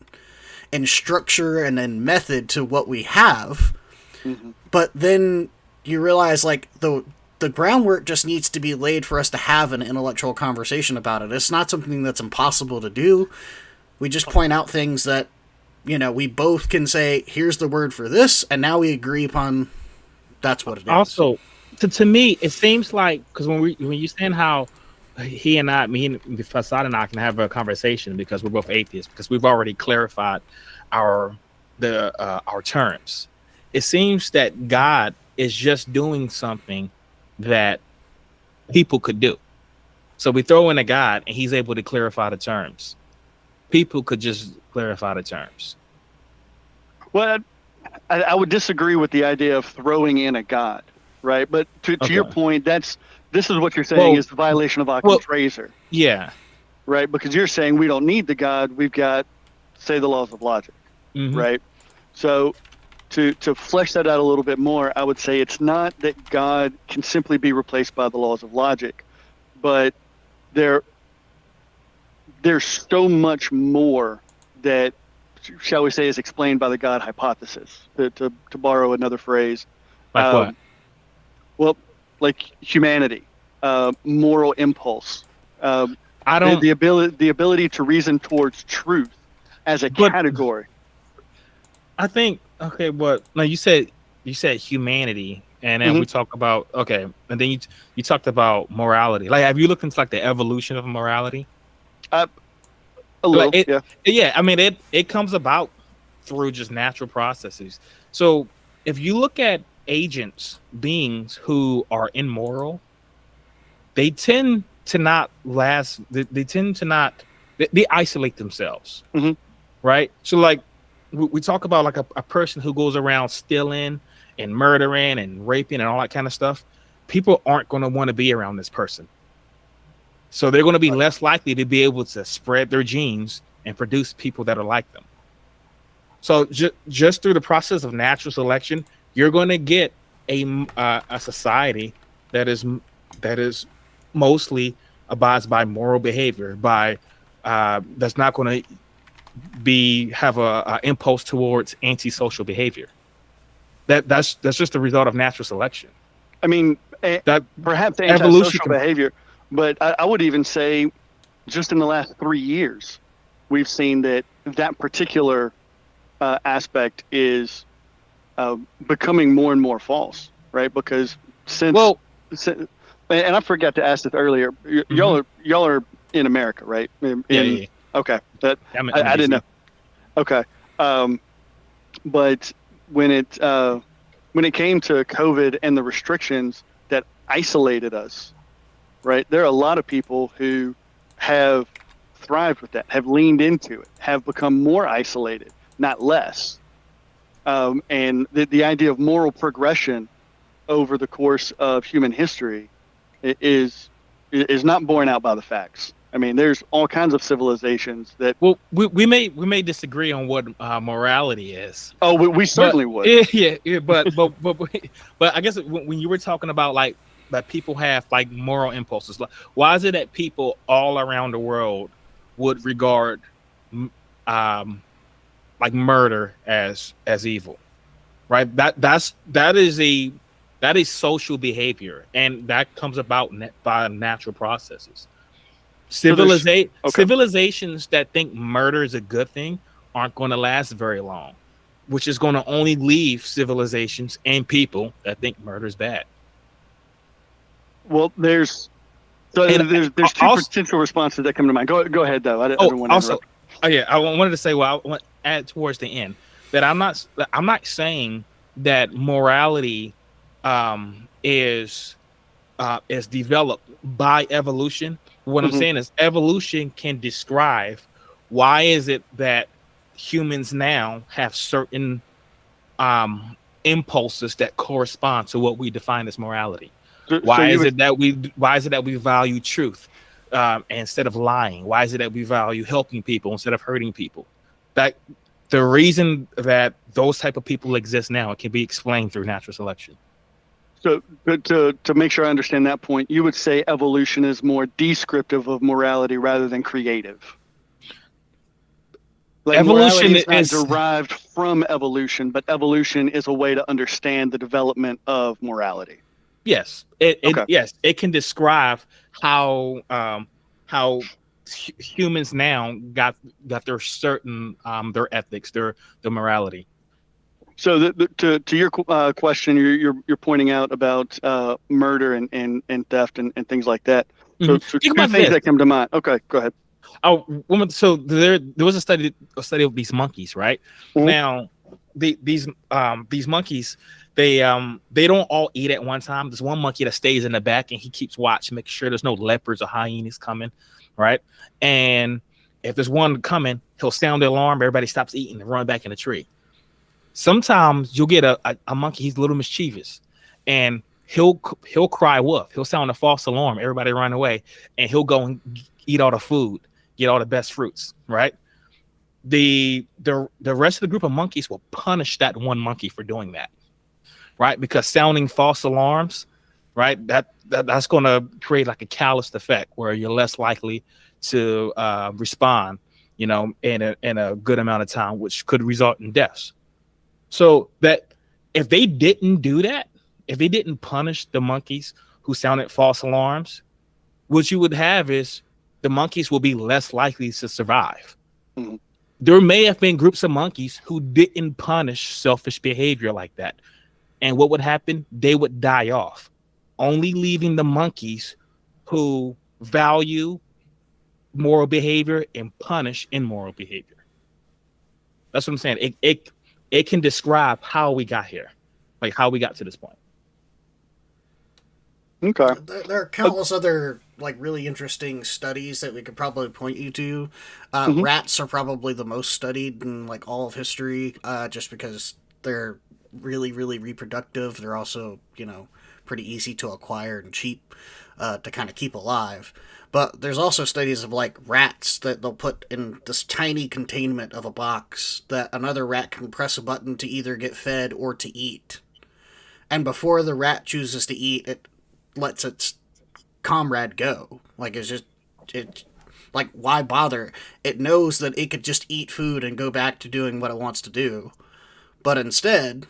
in structure and in method to what we have. Mm-hmm. But then you realize, like, the groundwork just needs to be laid for us to have an intellectual conversation about it. It's not something that's impossible to do. We just point out things that, we both can say, here's the word for this, and now we agree upon that's what it is. Also, to me, it seems like, because when you saying how me and Facade and I can have a conversation because we're both atheists, because we've already clarified our terms. It seems that God is just doing something that people could do. So we throw in a God and he's able to clarify the terms. People could just clarify the terms. Well, I would disagree with the idea of throwing in a God, right? But to your point, this is what you're saying is the violation of Occam's razor. Yeah. Right? Because you're saying we don't need the God, we've got, say, the laws of logic, right? So to flesh that out a little bit more, I would say it's not that God can simply be replaced by the laws of logic, but there's so much more that, shall we say, is explained by the God hypothesis, to borrow another phrase. Like what? Well, like humanity, moral impulse, the ability to reason towards truth as a category. I think no, you said humanity, and then we talk about and then you talked about morality. Like, have you looked into like the evolution of morality? A little, yeah. I mean, it comes about through just natural processes. So if you look at beings who are immoral, they tend to not last. They tend to not. They isolate themselves, right? So like we talk about like a person who goes around stealing and murdering and raping and all that kind of stuff. People aren't going to want to be around this person. So they're going to be less likely to be able to spread their genes and produce people that are like them. So just through the process of natural selection, you're going to get a society that is mostly abides by moral behavior, that's not going to have a impulse towards antisocial behavior. That's just the result of natural selection. I mean, That perhaps evolution antisocial behavior, but I would even say just in the last 3 years, we've seen that particular aspect is becoming more and more false, right? Because since and I forgot to ask this earlier, y'all are in America, right? Yeah. Okay, I'm I didn't know. Okay, but when it came to COVID and the restrictions that isolated us, right? There are a lot of people who have thrived with that, have leaned into it, have become more isolated, not less. And the idea of moral progression over the course of human history is not borne out by the facts. I mean, there's all kinds of civilizations that. Well, we may disagree on what morality is. Oh, we certainly would. Yeah, but I guess when you were talking about like that people have like moral impulses, like why is it that people all around the world would regard like murder as evil, right? That is social behavior, and that comes about by natural processes. Civilizations that think murder is a good thing aren't going to last very long, which is going to only leave civilizations and people that think murder is bad. Well, there's two potential responses that come to mind. Go ahead though. I don't want to interrupt. I wanted to say, well, I want to add towards the end that I'm not saying that morality is developed by evolution. What I'm saying is evolution can describe why is it that humans now have certain impulses that correspond to what we define as morality. Why is it that we value truth instead of lying? Why is it that we value helping people instead of hurting people? That the reason that those type of people exist now, it can be explained through natural selection. So to make sure I understand that point, you would say evolution is more descriptive of morality rather than creative. Like evolution is not derived from evolution, but evolution is a way to understand the development of morality. Yes, it can describe how humans now got their certain their ethics, their morality. So to your question, you're pointing out about murder and theft and things like that. So two things that come to mind. Okay, go ahead. So there was a study of these monkeys, right? Now these monkeys, they don't all eat at one time. There's one monkey that stays in the back and he keeps watch, making sure there's no leopards or hyenas coming, right? And if there's one coming, he'll sound the alarm. Everybody stops eating and run back in the tree. Sometimes you'll get a monkey. He's a little mischievous, and he'll cry wolf. He'll sound a false alarm. Everybody run away, and he'll go and eat all the food, get all the best fruits. Right? The rest of the group of monkeys will punish that one monkey for doing that. Right? Because sounding false alarms, right? That's going to create like a calloused effect where you're less likely to respond, in a good amount of time, which could result in deaths. So that if they didn't do that, if they didn't punish the monkeys who sounded false alarms, what you would have is the monkeys will be less likely to survive. There may have been groups of monkeys who didn't punish selfish behavior like that. And what would happen? They would die off, only leaving the monkeys who value moral behavior and punish immoral behavior. That's what I'm saying. It can describe how we got here, like how we got to this point. Okay. There are countless other like really interesting studies that we could probably point you to. Rats are probably the most studied in like all of history, just because they're really, really reproductive. They're also, pretty easy to acquire and cheap to kind of keep alive. But there's also studies of like rats that they'll put in this tiny containment of a box that another rat can press a button to either get fed or to eat. And before the rat chooses to eat, it lets its comrade go. Like it Like, why bother? It knows that it could just eat food and go back to doing what it wants to do. But instead,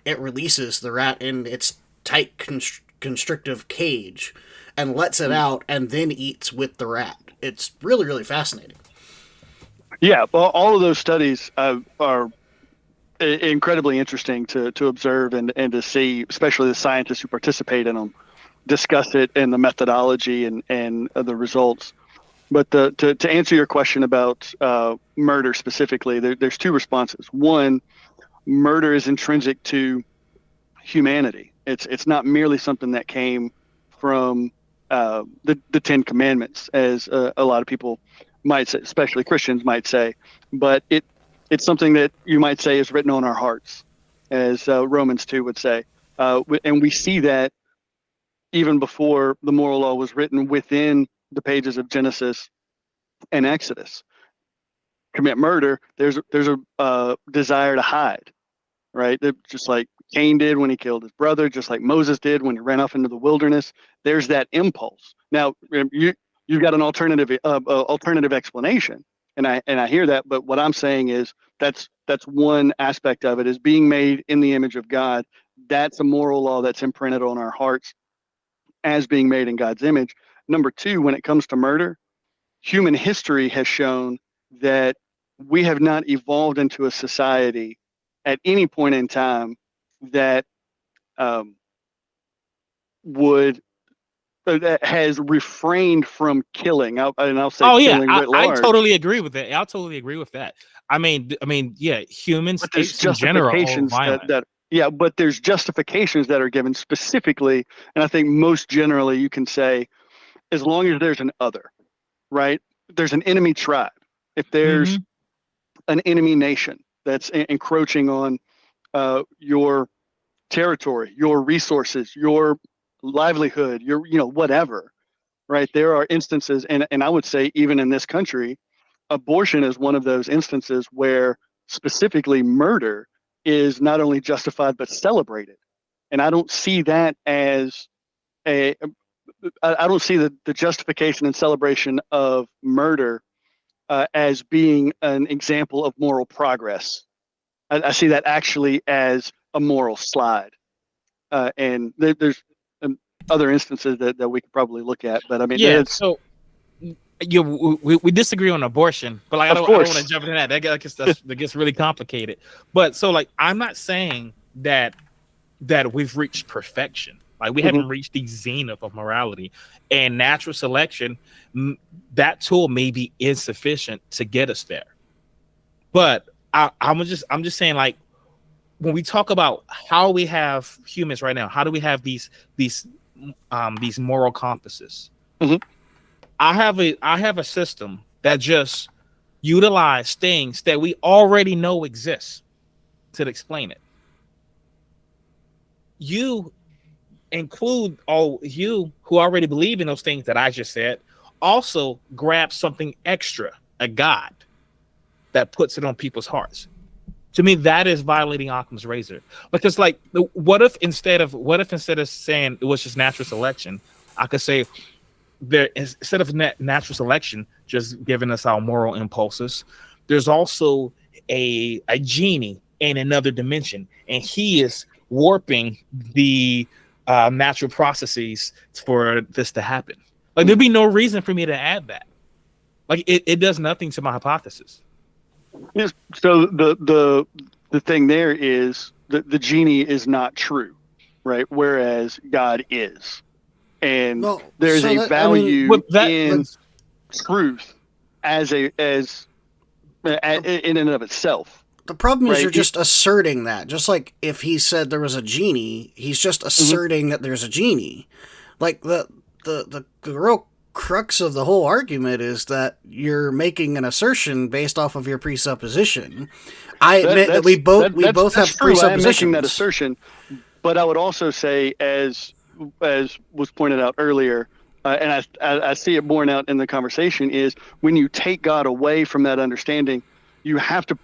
it releases the rat in its tight constrictive cage and lets it out and then eats with the rat. It's really, really fascinating. Yeah, well, all of those studies are incredibly interesting to observe and to see, especially the scientists who participate in them, discuss it and the methodology and the results. But to answer your question about murder specifically, there's two responses. One, murder is intrinsic to humanity. It's not merely something that came from the Ten Commandments, as a lot of people might say, especially Christians might say, but it's something that you might say is written on our hearts, as Romans 2 would say. And we see that even before the moral law was written within the pages of Genesis and Exodus. Commit murder, there's a desire to hide, right? Just like Cain did when he killed his brother, just like Moses did when he ran off into the wilderness. There's that impulse. Now, you've got an alternative explanation, and I hear that. But what I'm saying is that's one aspect of it, is being made in the image of God. That's a moral law that's imprinted on our hearts as being made in God's image. Number two, when it comes to murder, human history has shown that we have not evolved into a society at any point in time that that has refrained from killing. I'll say killing writ large. I totally agree with that. I totally agree with that. I mean, yeah, humans in general are violent. But there's justifications that are given specifically, and I think most generally you can say, as long as there's an other, right? There's an enemy tribe. If there's an enemy nation that's encroaching on your territory, your resources, your livelihood, your whatever, right? There are instances, and I would say even in this country, abortion is one of those instances where specifically murder is not only justified but celebrated. And I don't see that as I don't see the justification and celebration of murder as being an example of moral progress. I see that actually as a moral slide. And there's other instances that we could probably look at, but I mean, so we disagree on abortion, but like I don't want to jump into that. That gets really complicated. But so like I'm not saying that we've reached perfection. Like we haven't reached the zenith of morality, and natural selection, that tool may be insufficient to get us there. But I'm just saying, like, when we talk about how we have humans right now, how do we have these moral compasses? I have a system that just utilize things that we already know exist to explain it. You include all you who already believe in those things that I just said, also grab something extra, a God that puts it on people's hearts. To me, that is violating Occam's razor. Because like, what if instead of saying it was just natural selection, I could say there instead of natural selection just giving us our moral impulses, there's also a genie in another dimension, and he is warping the natural processes for this to happen. Like there'd be no reason for me to add that. Like it does nothing to my hypothesis. Yes. So the thing there is the genie is not true, right? Whereas God is, and there's a value in truth as in and of itself. The problem is you're just asserting that. Just like if he said there was a genie, he's just asserting that there's a genie. Like the real crux of the whole argument is that you're making an assertion based off of your presupposition. I admit that we both have presuppositions. I'm making that assertion, but I would also say, as was pointed out earlier, and I see it borne out in the conversation, is when you take God away from that understanding, you have to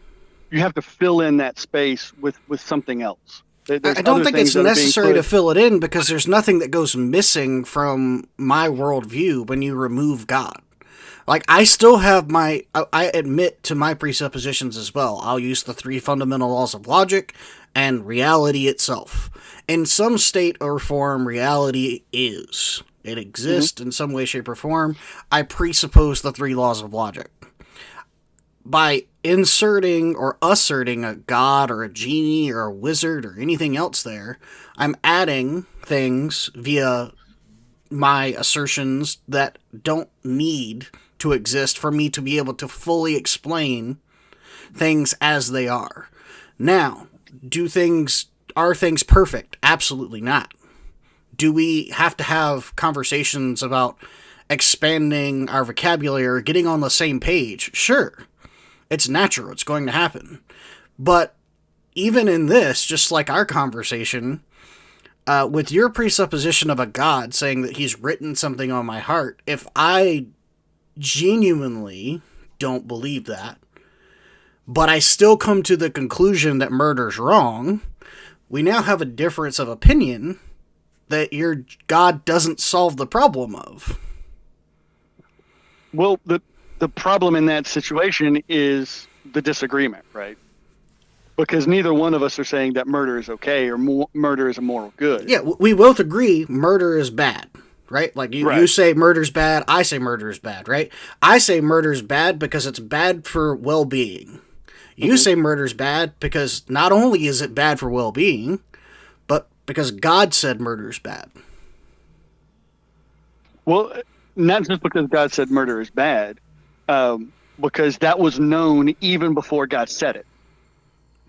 fill in that space with something else. I don't think it's necessary to fill it in, because there's nothing that goes missing from my worldview when you remove God. Like, I still have I admit to my presuppositions as well. I'll use the 3 fundamental laws of logic and reality itself. In some state or form, reality is. It exists in some way, shape, or form. I presuppose the 3 laws of logic. By inserting or asserting a god or a genie or a wizard or anything else there, I'm adding things via my assertions that don't need to exist for me to be able to fully explain things as they are. Now, are things perfect? Absolutely not. Do we have to have conversations about expanding our vocabulary or getting on the same page? Sure. It's natural. It's going to happen. But even in this, just like our conversation, with your presupposition of a God saying that he's written something on my heart, if I genuinely don't believe that, but I still come to the conclusion that murder's wrong, we now have a difference of opinion that your God doesn't solve the problem of. Well, the problem in that situation is the disagreement, right? Because neither one of us are saying that murder is okay or murder is a moral good. Yeah, we both agree murder is bad, right? Like, you say murder's bad, I say murder is bad, right? I say murder's bad because it's bad for well-being. You say murder's bad because not only is it bad for well-being, but because God said murder's bad. Well, not just because God said murder is bad, because that was known even before God said it.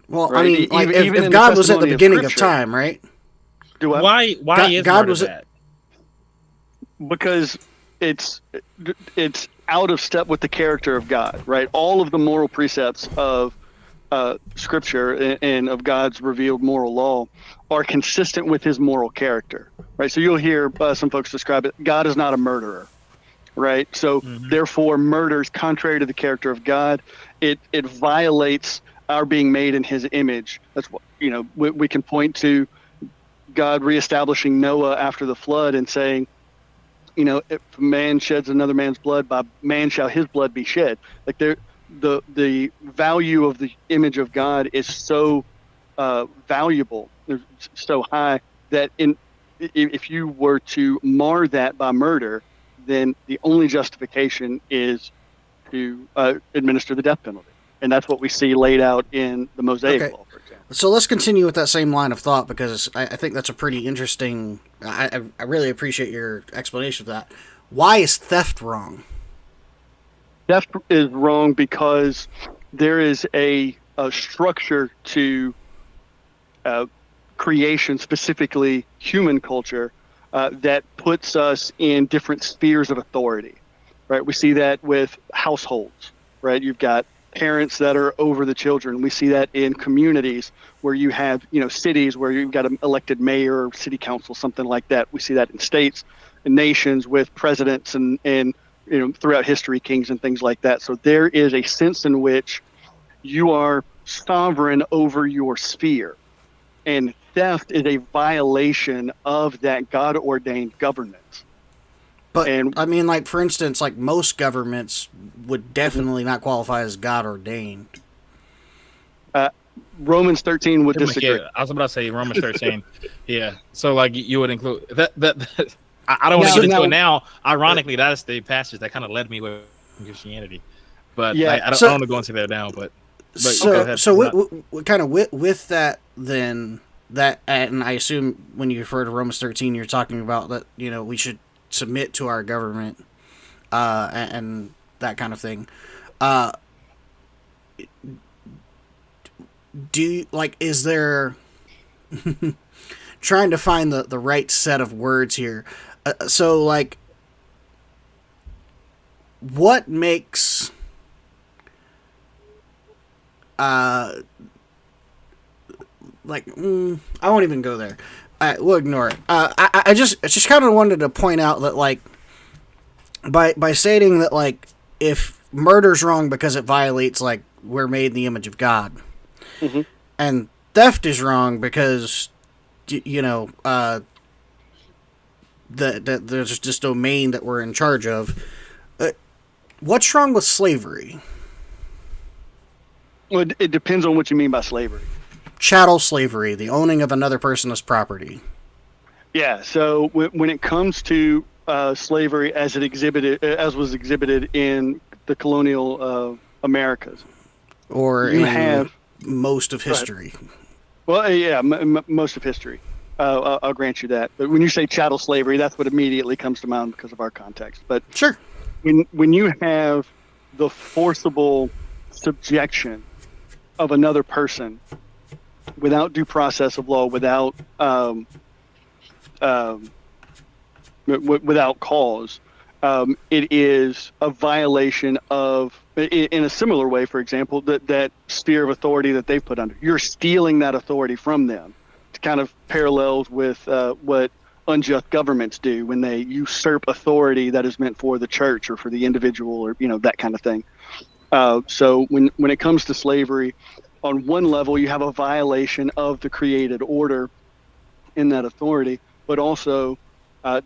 Well, right? I mean, like, if God was at the beginning of time, right? Do what? Why is God murder bad? Because it's out of step with the character of God, right? All of the moral precepts of Scripture and of God's revealed moral law are consistent with his moral character, right? So you'll hear some folks describe it. God is not a murderer, right? So therefore, murder is contrary to the character of God. It violates our being made in his image. That's what, we can point to God reestablishing Noah after the flood and saying, if a man sheds another man's blood, by man shall his blood be shed. Like, the value of the image of God is so valuable, so high, that if you were to mar that by murder, then the only justification is to administer the death penalty. And that's what we see laid out in the Mosaic Law, for example. So let's continue with that same line of thought, because I think that's a pretty interesting... I really appreciate your explanation of that. Why is theft wrong? Theft is wrong because there is a structure to creation, specifically human culture, that puts us in different spheres of authority, right? We see that with households, right? You've got parents that are over the children. We see that in communities where you have, cities where you've got an elected mayor or city council, something like that. We see that in states and nations with presidents and throughout history, kings and things like that. So there is a sense in which you are sovereign over your sphere, and theft is a violation of that God-ordained governance. But, I mean, like, for instance, like, most governments would definitely not qualify as God-ordained. Romans 13 would disagree. I was about to say Romans 13. Yeah. So, like, you would include that. I don't want to get into it now. Ironically, that is the passage that kind of led me with Christianity. But I don't want to go into that now. But kind of with that, then, that, and I assume when you refer to Romans 13, you're talking about that, we should submit to our government, and that kind of thing. Is there trying to find the right set of words here? So, like, what makes I won't even go there. We'll ignore it. I just kind of wanted to point out that, like, by stating that, like, if murder's wrong because it violates, like, we're made in the image of God, and theft is wrong because, there's this domain that we're in charge of. what's wrong with slavery? Well, it depends on what you mean by slavery. Chattel slavery, the owning of another person as property. Yeah. So when it comes to slavery as was exhibited in the colonial Americas, or you in have most of history. Well, yeah, most of history. I'll grant you that. But when you say chattel slavery, that's what immediately comes to mind because of our context. But Sure. when you have the forcible subjection of another person without due process of law, without without cause, it is a violation of, in a similar way, for example, that sphere of authority that they've put under. You're stealing that authority from them. It kind of parallels with what unjust governments do when they usurp authority that is meant for the church or for the individual, or that kind of thing. So when it comes to slavery, on one level you have a violation of the created order in that authority, but also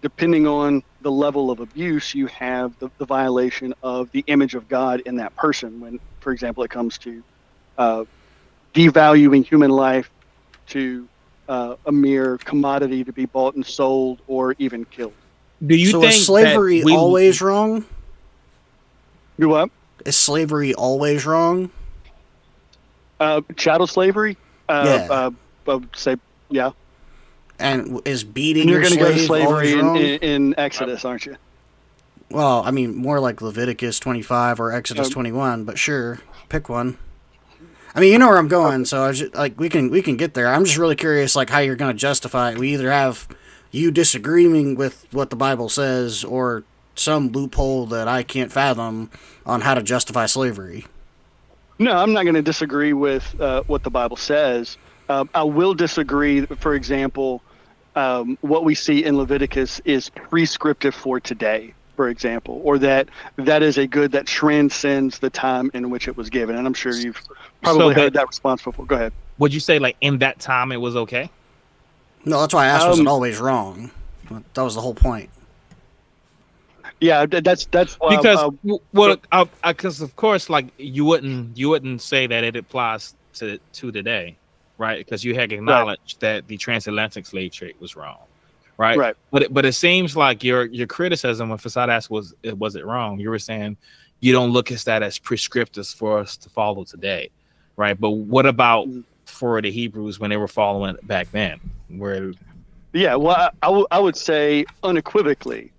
depending on the level of abuse, you have the violation of the image of God in that person. When, for example, it comes to devaluing human life to a mere commodity to be bought and sold or even killed. Do you think is slavery always wrong? Do what? Is slavery always wrong? Chattel slavery? Yeah. I would say, yeah. And is beating You're your going to go to slave slavery always wrong? in Exodus, aren't you? Well, I mean, more like Leviticus 25 or Exodus 21, but sure, pick one. I mean, you know where I'm going, so I was just, like, we can get there. I'm just really curious, like, how you're going to justify it. We either have you disagreeing with what the Bible says, or some loophole that I can't fathom on how to justify slavery. No, I'm not going to disagree with what the Bible says. I will disagree, for example, what we see in Leviticus is prescriptive for today, for example, or that is a good that transcends the time in which it was given. And I'm sure you've probably heard that response before. Go ahead. Would you say, like, in that time it was okay? No, that's why I asked, was it always wrong? That was the whole point. Yeah, that's why, because of course, like, you wouldn't say that it applies to today, right? Because you had acknowledged that the transatlantic slave trade was wrong, right? Right. But it seems like your criticism when Facade asked was it wrong? You were saying you don't look at that as prescriptive for us to follow today, right? But what about for the Hebrews when they were following back then? Yeah, well, I would say unequivocally,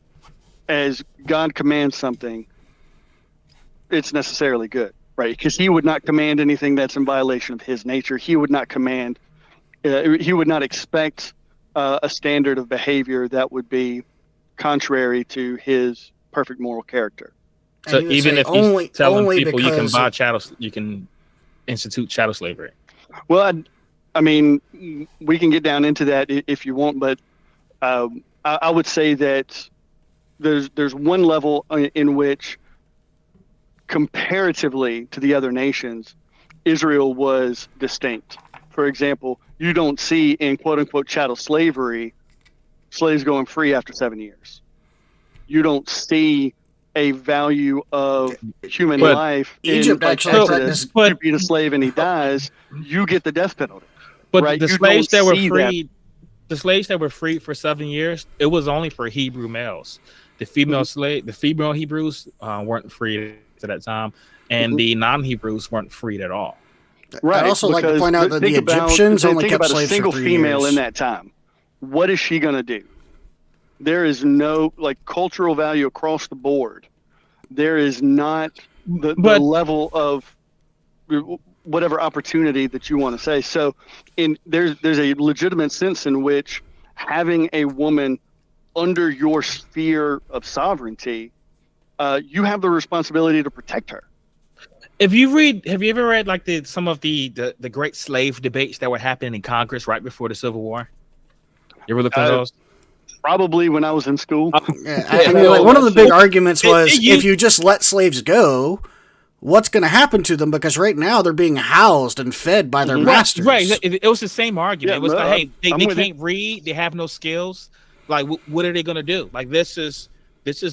as God commands something, it's necessarily good, right? Because he would not command anything that's in violation of his nature. He would not command, he would not expect a standard of behavior that would be contrary to his perfect moral character. So even if he's telling people you can buy chattel, you can institute chattel slavery. Well, I mean, we can get down into that if you want, but I would say that there's one level in which, comparatively to the other nations, Israel was distinct. For example, you don't see in quote-unquote chattel slavery slaves going free after 7 years. You don't see a value of human life Egypt in Exodus. You beat a slave and he dies, you get the death penalty. But right? the slaves that were freed, the slaves that were freed for 7 years, it was only for Hebrew males. The female Hebrews weren't freed at that time, and the non-Hebrews weren't freed at all. Right. I'd also like to point out that the Egyptians only kept slaves for 3 years. Think about a single female in that time. What is she going to do? There is no cultural value across the board. There is not the level of whatever opportunity that you want to say. So, there's a legitimate sense in which having a woman under your sphere of sovereignty, you have the responsibility to protect her. Have you ever read some of the great slave debates that were happening in Congress right before the Civil War? You ever looked at those? Probably when I was in school. I mean, one of the big arguments was if you just let slaves go, what's going to happen to them? Because right now they're being housed and fed by their masters. Right. It was the same argument. It was hey, they can't read, they have no skills. Like, what are they going to do? Like, this is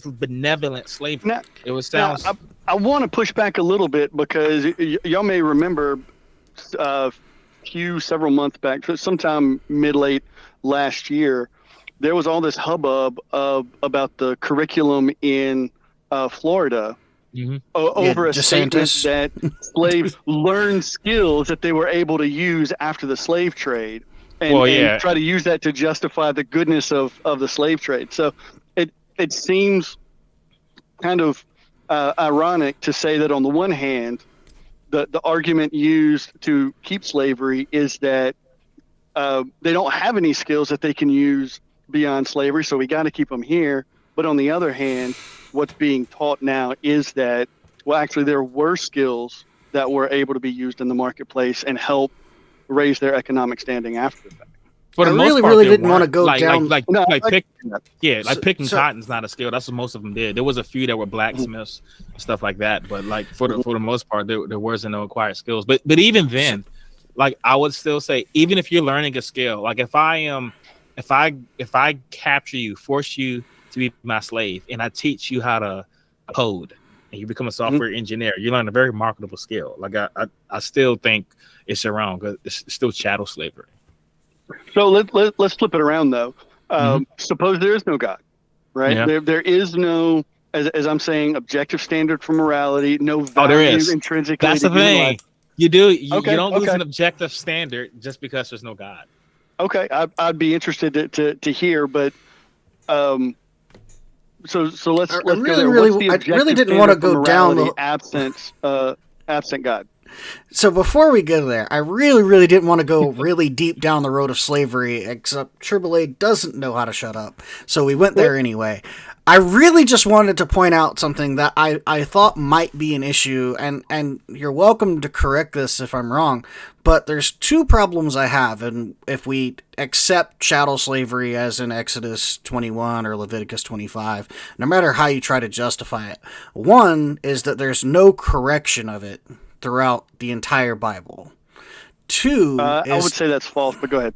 benevolent slavery. It was sounds. I want to push back a little bit because y'all may remember several months back, sometime mid-late last year, there was all this hubbub about the curriculum in Florida over a statement that slaves learned skills that they were able to use after the slave trade, and try to use that to justify the goodness of the slave trade. So it seems kind of ironic to say that on the one hand, the argument used to keep slavery is that they don't have any skills that they can use beyond slavery, so we got to keep them here. But on the other hand, what's being taught now is that, well, actually there were skills that were able to be used in the marketplace and help raise their economic standing after the fact. For the most part, really didn't want to go down picking cotton's not a skill. That's what most of them did. There was a few that were blacksmiths, stuff like that. But like for the most part, there wasn't no acquired skills. But even then, like I would still say, even if you're learning a skill, like if I capture you, force you to be my slave, and I teach you how to code, and you become a software engineer, you learn a very marketable skill. Like I still think it's wrong because it's still chattel slavery. So let's flip it around though. Suppose there is no God, right? Yeah. There is no, as I'm saying, objective standard for morality. No value intrinsically. That's the thing. Life. You don't lose an objective standard just because there's no God. Okay, I'd be interested to hear, but so let's go there. I really didn't want to go down the absent God. So before we go there, I really didn't want to go really deep down the road of slavery, except Triboulet doesn't know how to shut up. So we went there anyway. I really just wanted to point out something that I thought might be an issue, and you're welcome to correct this if I'm wrong, but there's two problems I have, and if we accept chattel slavery as in Exodus 21 or Leviticus 25, no matter how you try to justify it. One is that there's no correction of it throughout the entire Bible. Two, I would say that's false, but go ahead.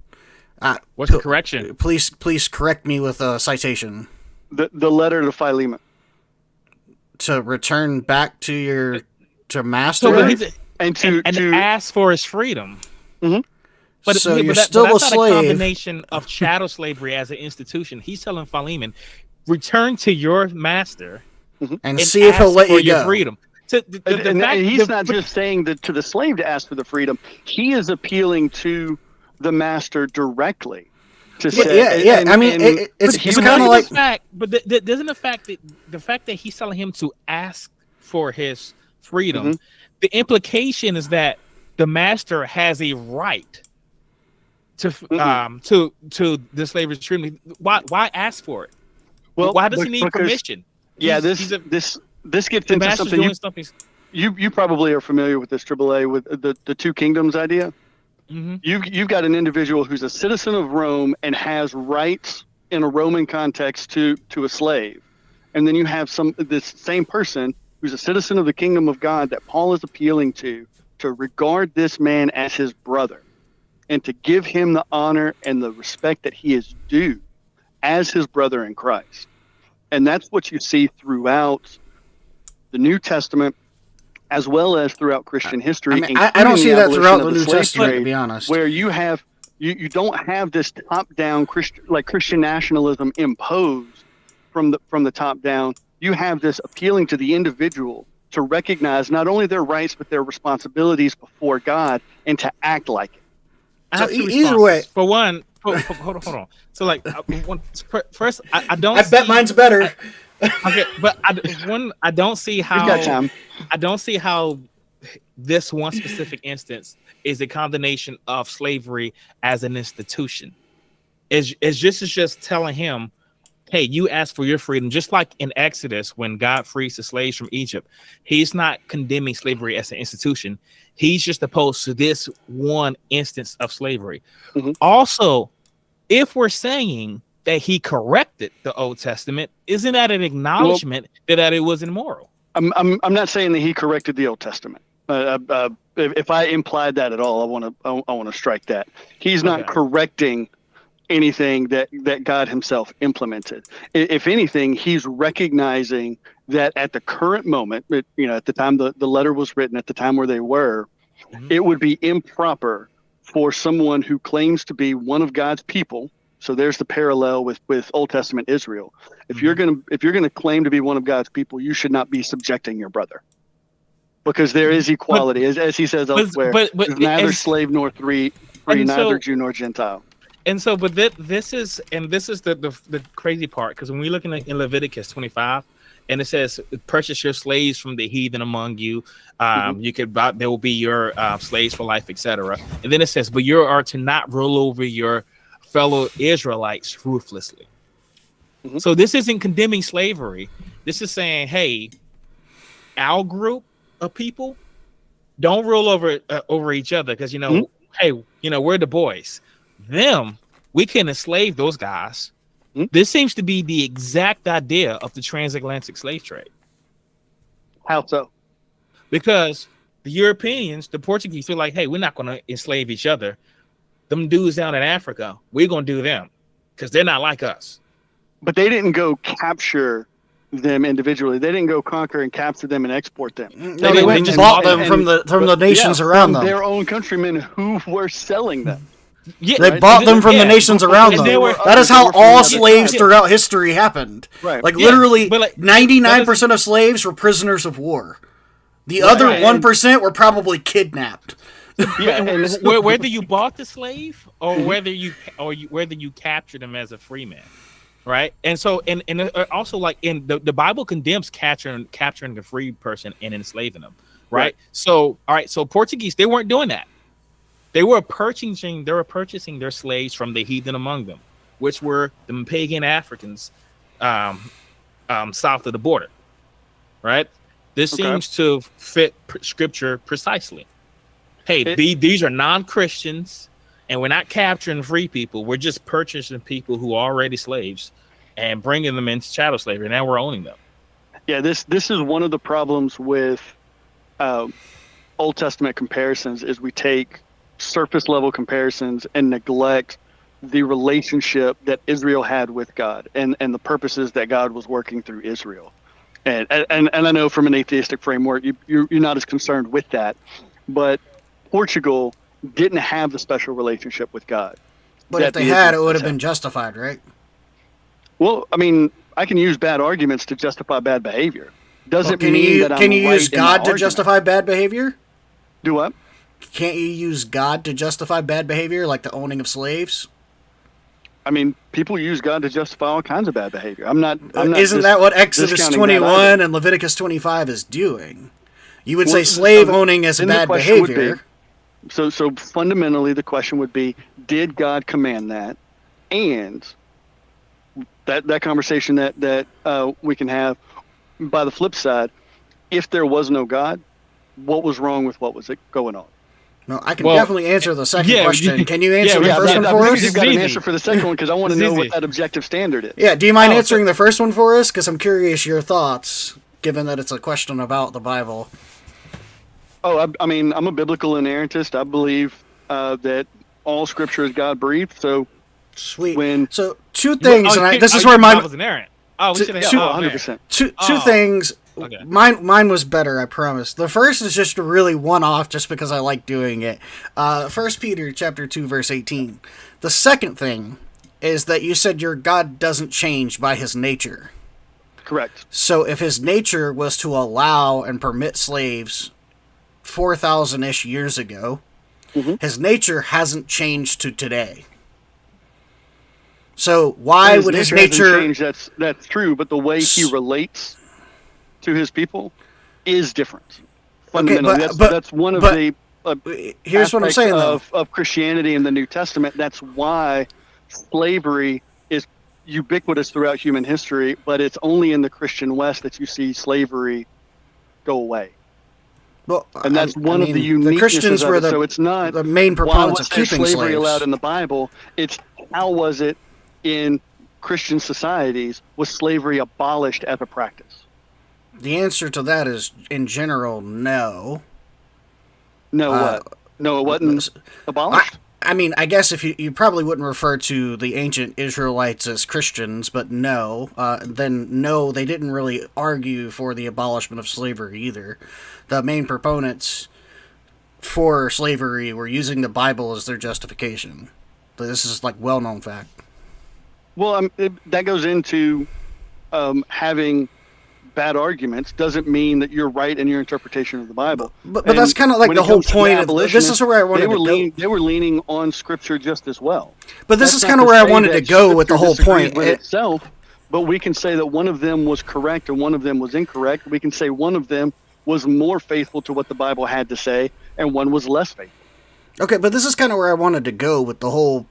What's the correction? Please correct me with a citation. The letter to Philemon. To return back to master? And to ask for his freedom. Mm-hmm. But so you're that's still a not slave. A combination of chattel slavery as an institution. He's telling Philemon, return to your master and see if he'll let you go. Freedom. So he's not just saying that to the slave to ask for the freedom. He is appealing to the master directly. It's kind of like doesn't the fact that he's telling him to ask for his freedom, the implication is that the master has a right to the slave's treatment. Why ask for it? Well, why does he need permission? This gets into something you probably are familiar with this, Triboulet, with the two kingdoms idea. Mm-hmm. You've got an individual who's a citizen of Rome and has rights in a Roman context to a slave, and then you have this same person who's a citizen of the kingdom of God that Paul is appealing to regard this man as his brother, and to give him the honor and the respect that he is due as his brother in Christ. And that's what you see throughout the New Testament, as well as throughout Christian history. I don't see that throughout the New Testament, to be honest. Where you don't have this top-down Christian nationalism imposed from the top down. You have this appealing to the individual to recognize not only their rights but their responsibilities before God, and to act like it. So either way, for one, hold on. So first, I don't. I bet mine's better. Okay, but I don't see how. I don't see how this one specific instance is a condemnation of slavery as an institution. It's just telling him, hey, you asked for your freedom, just like in Exodus when God frees the slaves from Egypt. He's not condemning slavery as an institution. He's just opposed to this one instance of slavery. Mm-hmm. Also, if we're saying that he corrected the Old Testament, isn't that an acknowledgement that it was immoral? I'm not saying that he corrected the Old Testament. If I implied that at all, I want to strike that. He's not correcting anything that God himself implemented. If anything, he's recognizing that at the current moment, at the time the letter was written, at the time where they were, it would be improper for someone who claims to be one of God's people. So there's the parallel with Old Testament Israel. If you're gonna claim to be one of God's people, you should not be subjecting your brother, because there is equality, as he says elsewhere. But neither slave nor free, neither Jew nor Gentile. And so, but this is the crazy part, because when we look in Leviticus 25, and it says, "Purchase your slaves from the heathen among you. You could buy; they will be your slaves for life, etc." And then it says, "But you are to not rule over your fellow Israelites ruthlessly." So this isn't condemning slavery. This is saying, hey, our group of people don't rule over each other, because hey, we're the boys. Them, we can enslave those guys. This seems to be the exact idea of the transatlantic slave trade. How so? Because the Europeans, the Portuguese, are like, hey, we're not going to enslave each other. Them dudes down in Africa, we're going to do them, because they're not like us. But they didn't go capture them individually. They didn't go conquer and capture them and export them. No, they went and bought them from the nations around them. Their own countrymen who were selling them. Yeah, they bought them from the nations around them. That is how all slaves throughout history happened. Right. Like literally, 99% of slaves were prisoners of war. The other 1% were probably kidnapped. Whether you bought the slave or whether you captured him as a free man, right? And so, and also, like, in the Bible condemns capturing the free person and enslaving them, right? So, all right, so Portuguese, they weren't doing that. They were purchasing their slaves from the heathen among them, which were the pagan Africans south of the border, right? This seems to fit scripture precisely. Hey, these are non-Christians, and we're not capturing free people. We're just purchasing people who are already slaves and bringing them into chattel slavery. Now we're owning them. Yeah, this is one of the problems with Old Testament comparisons, is we take surface level comparisons and neglect the relationship that Israel had with God and the purposes that God was working through Israel. And I know from an atheistic framework, you're not as concerned with that, but Portugal didn't have the special relationship with God. But if they had, it would have been justified, right? Well, I mean, I can use bad arguments to justify bad behavior. Doesn't mean that I'm right. Can you use God to justify bad behavior? Do what? Can't you use God to justify bad behavior, like the owning of slaves? I mean, people use God to justify all kinds of bad behavior. I'm not. Isn't that what Exodus 21 and Leviticus 25 is doing? You would say slave owning is bad behavior. So fundamentally, the question would be: did God command that? And that conversation that we can have. By the flip side, if there was no God, what was wrong with what was going on? No, I can definitely answer the second question. Can you answer the first one for us? You've got an answer for the second one, because I want to know what that objective standard is. Yeah, do you mind answering the first one for us? Because I'm curious your thoughts, given that it's a question about the Bible. Oh, I mean, I'm a biblical inerrantist. I believe that all Scripture is God-breathed. So sweet. So two things, and this is where mine was inerrant. Oh, we should have 100%. Two things. Okay. Mine was better, I promise. The first is just a really one-off, just because I like doing it. 1 Peter chapter 2, verse 18. The second thing is that you said your God doesn't change by his nature. Correct. So if his nature was to allow and permit slaves 4,000-ish years ago, his nature hasn't changed to today. So why would his nature change? That's true, but the way he relates to his people is different. Fundamentally, that's one of the here's what I'm saying of Christianity in the New Testament. That's why slavery is ubiquitous throughout human history, but it's only in the Christian West that you see slavery go away. Well, and that's one of the uniquenesses. The Christians were so it's not the main proponents of keeping slavery slaves allowed in the Bible. It's how was it in Christian societies? Was slavery abolished as a practice? The answer to that is, in general, no. No, what? No, it wasn't abolished? I mean, I guess if you probably wouldn't refer to the ancient Israelites as Christians, but no, they didn't really argue for the abolishment of slavery either. The main proponents for slavery were using the Bible as their justification. This is like well-known fact. Well, that goes into having bad arguments doesn't mean that you're right in your interpretation of the Bible. But that's kind of like the whole point of this is where I wanted to go. They were leaning on Scripture just as well. But this is kind of where I wanted to go with the whole point itself. But we can say that one of them was correct and one of them was incorrect. We can say one of them was more faithful to what the Bible had to say and one was less faithful. Okay, but this is kind of where I wanted to go with the whole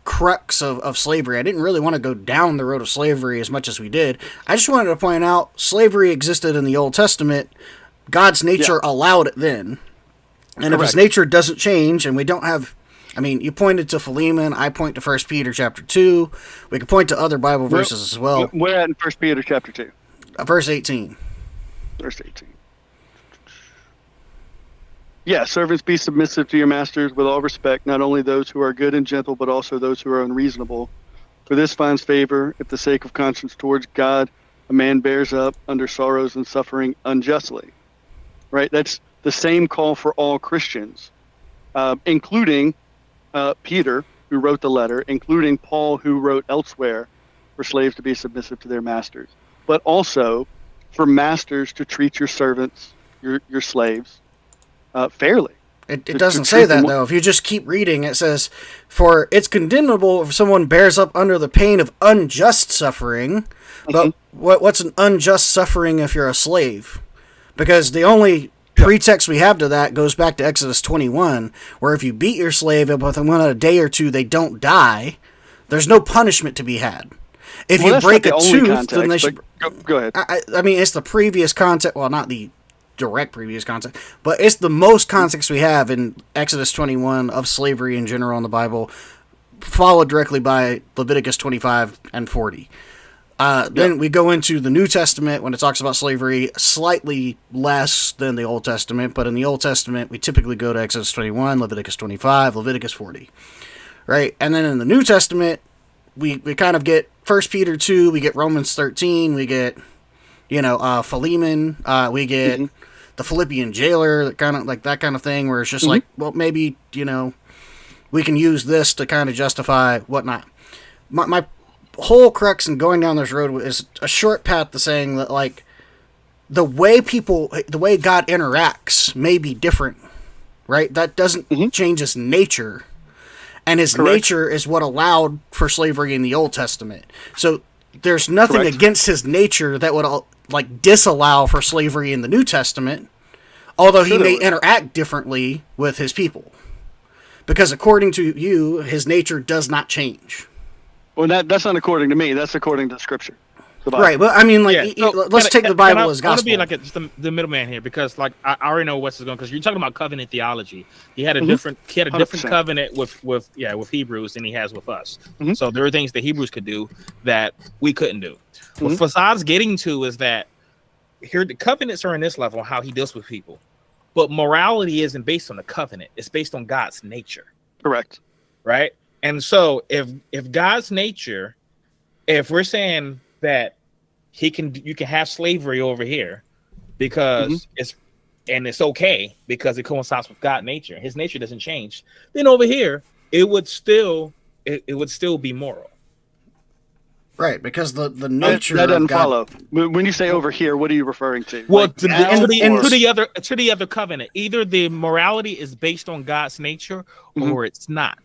crux of slavery. I didn't really want to go down the road of slavery as much as we did. I just wanted to point out slavery existed in the Old Testament. God's nature allowed it then. And if his nature doesn't change, and we don't have... I mean, you pointed to Philemon, I point to 1 Peter chapter 2. We could point to other Bible verses as well. We're at in 1 Peter chapter 2. Verse 18. Verse 18. Yeah, servants, be submissive to your masters with all respect, not only those who are good and gentle, but also those who are unreasonable. For this finds favor, if the sake of conscience towards God, a man bears up under sorrows and suffering unjustly. Right? That's the same call for all Christians, including Peter, who wrote the letter, including Paul, who wrote elsewhere for slaves to be submissive to their masters, but also for masters to treat your servants, your slaves, fairly. It doesn't say that, though. If you just keep reading, it says, for it's condemnable if someone bears up under the pain of unjust suffering. But what's an unjust suffering if you're a slave? Because the only pretext we have to that goes back to Exodus 21, where if you beat your slave and within a day or two they don't die, there's no punishment to be had. If you break a tooth, then they should... Go ahead. I mean, it's the previous context. Well, not the direct previous context, but it's the most context we have in Exodus 21 of slavery in general in the Bible, followed directly by Leviticus 25 and 40. Then we go into the New Testament when it talks about slavery, slightly less than the Old Testament, but in the Old Testament we typically go to Exodus 21, Leviticus 25, Leviticus 40, right? And then in the New Testament we kind of get 1 Peter 2, we get Romans 13, we get Philemon, we get the Philippian jailer, that kind of thing, where it's just like, well, maybe, we can use this to kind of justify whatnot. My whole crux in going down this road is a short path to saying that, like, the way God interacts may be different, right? That doesn't change his nature. And his nature is what allowed for slavery in the Old Testament. So there's nothing against his nature that would disallow for slavery in the New Testament, although he may interact differently with his people. Because according to you, his nature does not change. Well, that's not according to me. That's according to Scripture. Right, but I mean, let's take the Bible as gospel. I want to be just the middleman here, because I already know what's going. Because you're talking about covenant theology. He had a different covenant with Hebrews than he has with us. So there are things that Hebrews could do that we couldn't do. What Facade's getting to is that here the covenants are in this level, how he deals with people, but morality isn't based on the covenant. It's based on God's nature. Correct. Right. And so if God's nature, if we're saying that you can have slavery over here because it's okay because it coincides with God's nature, his nature doesn't change, then over here it would still be moral. Right, because the nature that doesn't of God... follow. When you say over here, what are you referring to? Well, to the other covenant, either the morality is based on God's nature or it's not.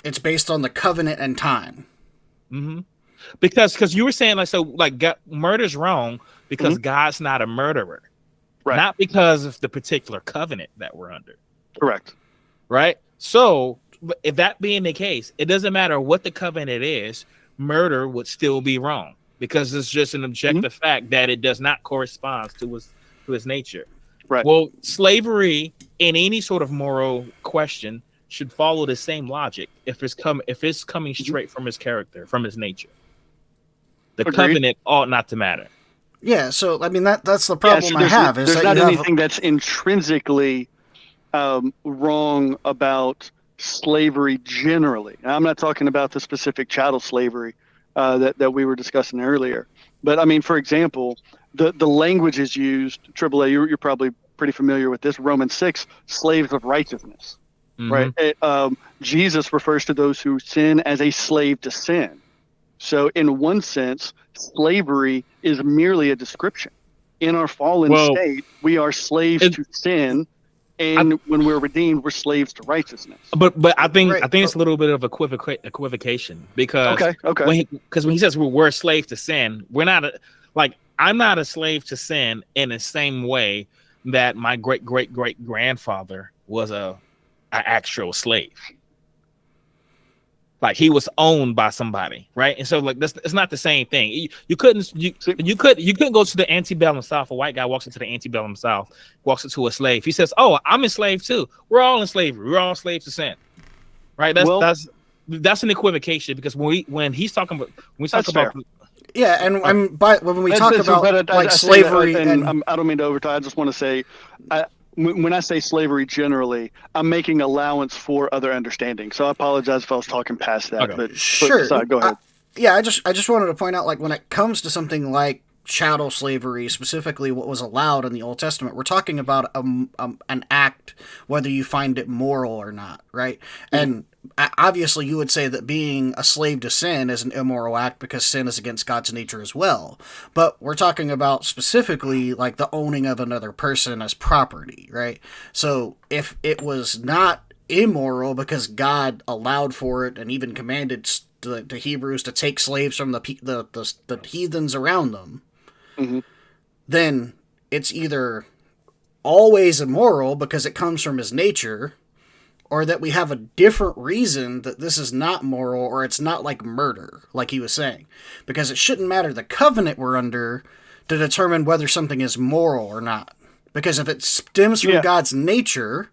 It's based on the covenant and time. Because you were saying murder's wrong because God's not a murderer, right? Not because of the particular covenant that we're under. Correct. Right. So if that being the case, it doesn't matter what the covenant is. Murder would still be wrong because it's just an objective fact that it does not correspond to his nature. Right. Well, slavery in any sort of moral question should follow the same logic if it's coming straight from his character, from his nature. The covenant ought not to matter. Yeah, so I mean that's the problem I have. There's not anything that's intrinsically wrong about slavery generally. Now, I'm not talking about the specific chattel slavery that we were discussing earlier. But I mean, for example, the language is used. Triboulet, you're probably pretty familiar with this. Romans 6, slaves of righteousness, right? Jesus refers to those who sin as a slave to sin. So in one sense, slavery is merely a description. In our fallen state, we are slaves to sin. And when we're redeemed, we're slaves to righteousness. But I think it's a little bit of equivocation because when he says we're slaves to sin, we're not I'm not a slave to sin in the same way that my great grandfather was an actual slave. Like he was owned by somebody, right? And so like it's not the same thing. You couldn't go to the antebellum South. A white guy walks into the antebellum South, walks into a slave. He says, "Oh, I'm enslaved too. We're all in slavery. We're all slaves to sin." Right? That's an equivocation because when he's talking about yeah, and when we talk about slavery, I don't mean to overtalk. I just want to say, when I say slavery generally, I'm making allowance for other understanding. So I apologize if I was talking past that. Okay. But sure, sorry, go ahead. I just wanted to point out, like when it comes to something like chattel slavery, specifically what was allowed in the Old Testament, we're talking about an act, whether you find it moral or not, right? And obviously you would say that being a slave to sin is an immoral act because sin is against God's nature as well. But we're talking about specifically like the owning of another person as property, right? So if it was not immoral because God allowed for it and even commanded the Hebrews to take slaves from the heathens around them, then it's either always immoral because it comes from his nature, or that we have a different reason that this is not moral, or it's not like murder, like he was saying. Because it shouldn't matter the covenant we're under to determine whether something is moral or not. Because if it stems from God's nature,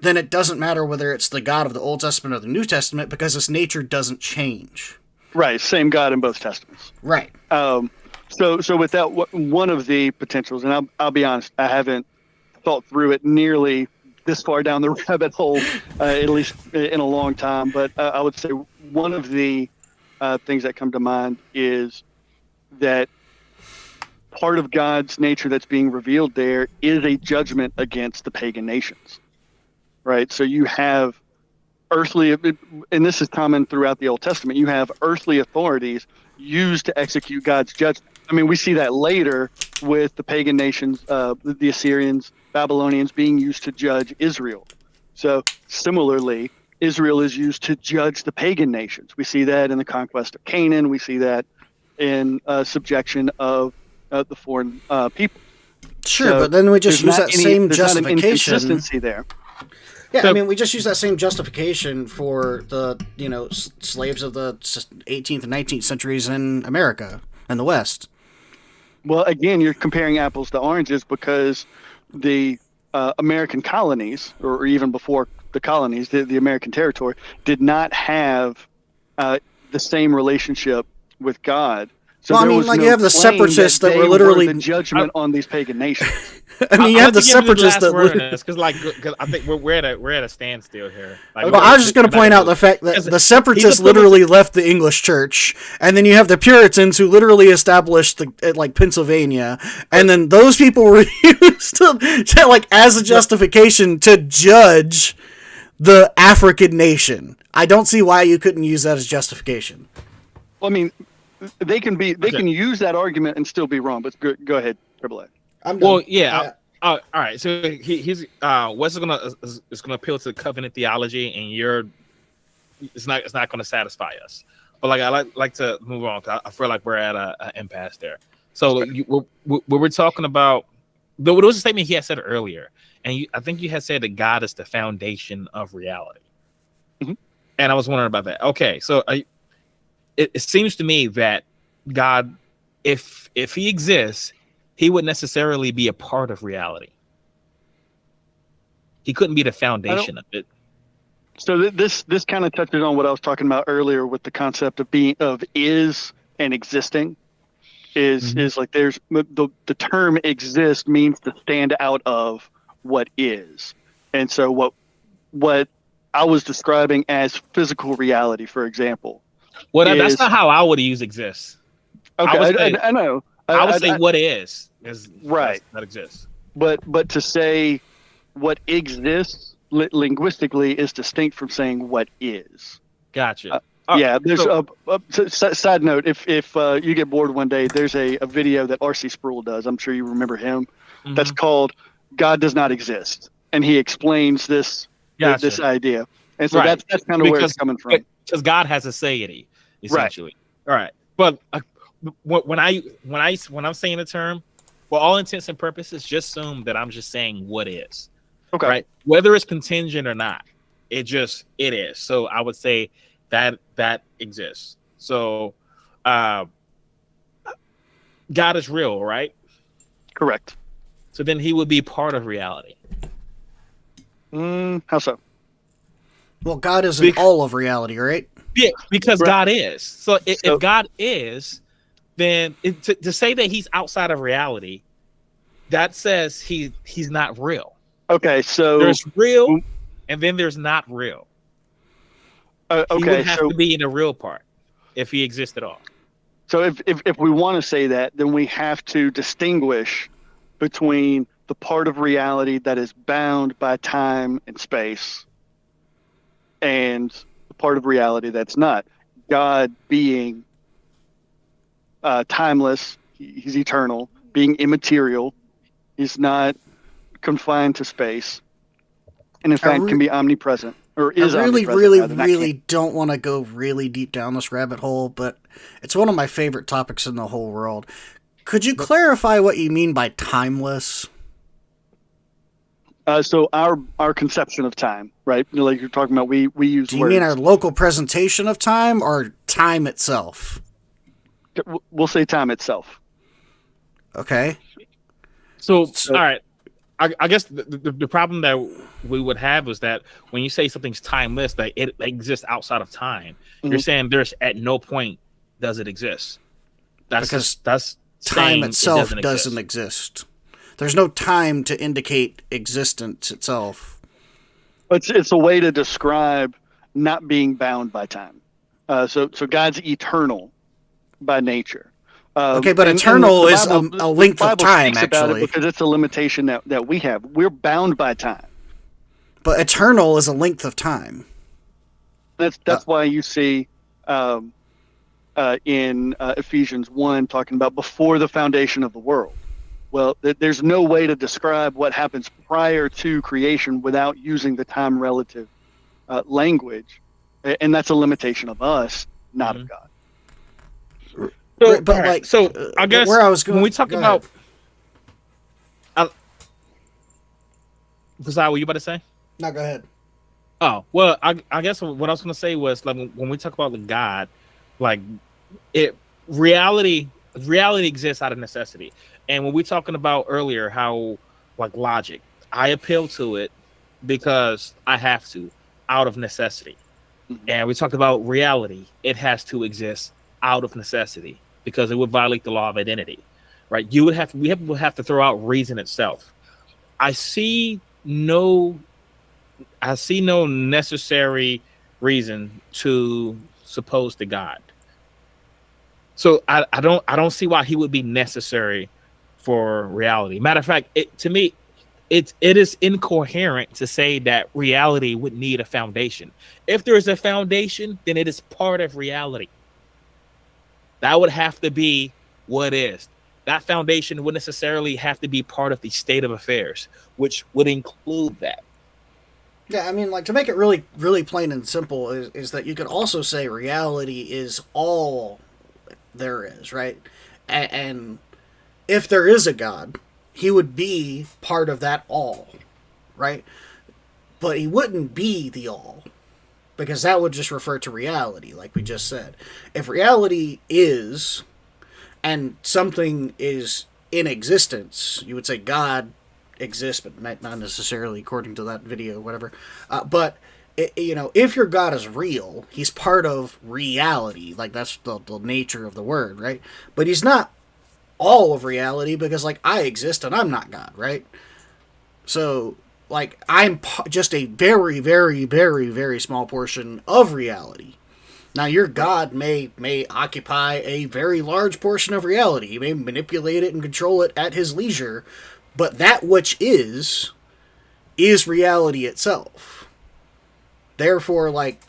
then it doesn't matter whether it's the God of the Old Testament or the New Testament, because his nature doesn't change. Right, same God in both testaments. Right. So with that, one of the potentials, and I'll be honest, I haven't thought through it nearly this far down the rabbit hole, at least in a long time. But I would say one of the things that come to mind is that part of God's nature that's being revealed there is a judgment against the pagan nations, right? So you have earthly, and this is common throughout the Old Testament, you have earthly authorities used to execute God's judgment. I mean, we see that later with the pagan nations, the Assyrians, Babylonians being used to judge Israel. So similarly, Israel is used to judge the pagan nations. We see that in the conquest of Canaan. We see that in subjection of the foreign people. Sure, so but then we just use that same justification. Not an inconsistency there. Yeah, I mean, we just use that same justification for the, slaves of the 18th and 19th centuries in America and the West. Well, again, you're comparing apples to oranges because the American colonies, or even before the colonies, the American territory, did not have the same relationship with God. So well, I mean, like you have the separatists that were literally the judgment on these pagan nations. I mean, you have the separatists that because I think we're at a standstill here. I was just going to point out the fact that the separatists literally left the English church, and then you have the Puritans who literally established Pennsylvania, and then those people were used to like as a justification to judge the African nation. I don't see why you couldn't use that as justification. Well, I mean, they can use that argument and still be wrong. But go ahead, Triboulet. Well, yeah. All right. So he's Wes is gonna appeal to covenant theology, and it's not gonna satisfy us. But like I like to move on. I feel like we're at an impasse there. So we're talking about there was a statement he had said earlier, and I think you had said that God is the foundation of reality. Mm-hmm. And I was wondering about that. Okay, so it seems to me that God, if he exists, he wouldn't necessarily be a part of reality. He couldn't be the foundation of it. So this kind of touches on what I was talking about earlier with the concept of is and existing. Is like there's the term exist means to stand out of what is, and so what I was describing as physical reality, for example. Well, is, that's not how I would use exists. okay. I know. I would say what is right that exists. But to say what exists linguistically is distinct from saying what is. Gotcha. Yeah, there's side note. If you get bored one day, there's a video that R.C. Sproul does. I'm sure you remember him. Mm-hmm. That's called "God Does Not Exist," and he explains this idea. And so that's kind of where it's coming from. Because God has a satiety, essentially. Right. All right, but when I'm saying the term, for all intents and purposes, just assume that I'm just saying what is. Okay. Right. Whether it's contingent or not, it is. So I would say that exists. So God is real, right? Correct. So then he would be part of reality. How so? Well, God isn't all of reality, right? Yeah, because God is. So if God is, then to say that he's outside of reality, that says he's not real. Okay, so there's real, and then there's not real. Okay, he would have to be in the real part if he exists at all. So if we want to say that, then we have to distinguish between the part of reality that is bound by time and space and the part of reality that's not. God being timeless, he's eternal, being immaterial, he's not confined to space, and in fact can be omnipresent. Or is I really don't want to go really deep down this rabbit hole, but it's one of my favorite topics in the whole world. Could you clarify what you mean by timeless? So our conception of time, right? Like you're talking about, we use. Do you mean our local presentation of time or time itself? We'll say time itself. Okay. So all right. I guess the problem that we would have is that when you say something's timeless, that it exists outside of time, you're saying there's at no point does it exist. That's time itself doesn't exist. There's no time to indicate existence itself. It's a way to describe not being bound by time. So God's eternal by nature. Okay, but eternal is a length of time, actually. Because it's a limitation that we have. We're bound by time. But eternal is a length of time. That's why you see in Ephesians 1 talking about before the foundation of the world. Well, there's no way to describe what happens prior to creation without using the time relative language. And that's a limitation of us, not of God. So, but I guess where I was going, when we talk about, Facade, what you about to say? No, go ahead. Oh well, I guess what I was going to say was like when we talk about the God, like reality exists out of necessity, and when we're talking about earlier how like logic, I appeal to it because I have to out of necessity, and we talked about reality, it has to exist out of necessity, because it would violate the law of identity, right? We would have to throw out reason itself. I see no necessary reason to suppose to God. So I don't see why he would be necessary for reality. Matter of fact, to me, it is incoherent to say that reality would need a foundation. If there is a foundation, then it is part of reality. That would have to be what is. That foundation would necessarily have to be part of the state of affairs, which would include that. Yeah, I mean, like, to make it really, really plain and simple is that you could also say reality is all there is, right? And if there is a God, he would be part of that all, right? But he wouldn't be the all, because that would just refer to reality, like we just said. If reality is, and something is in existence, you would say God exists, but not necessarily according to that video, whatever. But if your God is real, he's part of reality. Like, that's the nature of the word, right? But he's not all of reality, because, like, I exist and I'm not God, right? So, like I'm just a very, very, very, very small portion of reality. Now, your God may occupy a very large portion of reality. He may manipulate it and control it at his leisure, but that which is reality itself. Therefore, like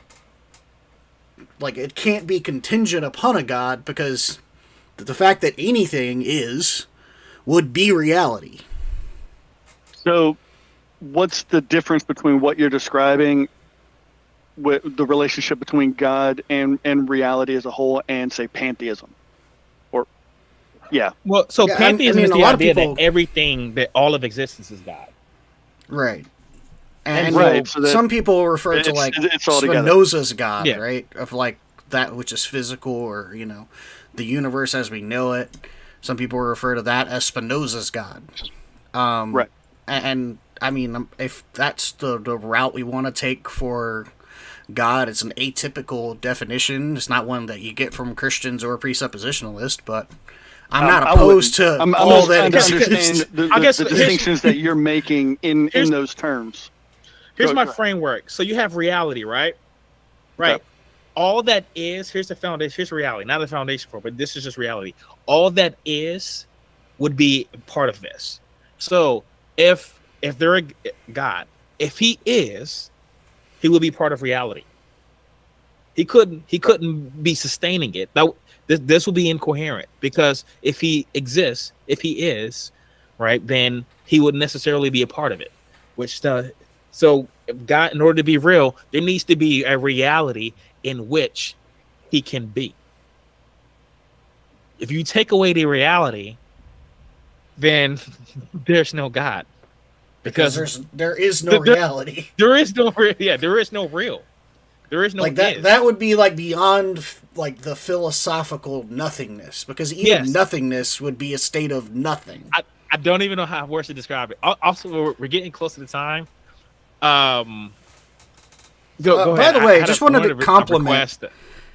it can't be contingent upon a God, because the fact that anything would be reality. So, what's the difference between what you're describing with the relationship between God and reality as a whole, and say pantheism? Or, yeah. Well, so Yeah, pantheism I mean, is a the lot of idea people- that everything, that all of existence is God. Right. And right, so that some people refer to like it's all together. Spinoza's God, Yeah. right? Of like that which is physical, or the universe as we know it. Some people refer to that as Spinoza's God. Right. And I mean, if that's the route we want to take for God, it's an atypical definition. It's not one that you get from Christians or presuppositionalists, but I'm not opposed to I'm all just that trying to exists. understand the distinctions that you're making in those terms. Here's my Go ahead. framework. So you have reality, right? Right. Okay. All that is, here's the foundation, here's reality, not the foundation for it, but this is just reality. All that is would be part of this. So if they're a God, if he is, he would be part of reality. He couldn't be sustaining it. Now, this will be incoherent, because if he exists, if he is, right, then he wouldn't necessarily be a part of it. So if God, in order to be real, there needs to be a reality in which he can be. If you take away the reality, then there's no God, because there is no reality. there is no real. There is no real. There is no like that. is. That would be like beyond like the philosophical nothingness, because even nothingness would be a state of nothing. I don't even know how words to describe it. Also, we're getting close to the time. Go by ahead. the way, just wanted to compliment. Request.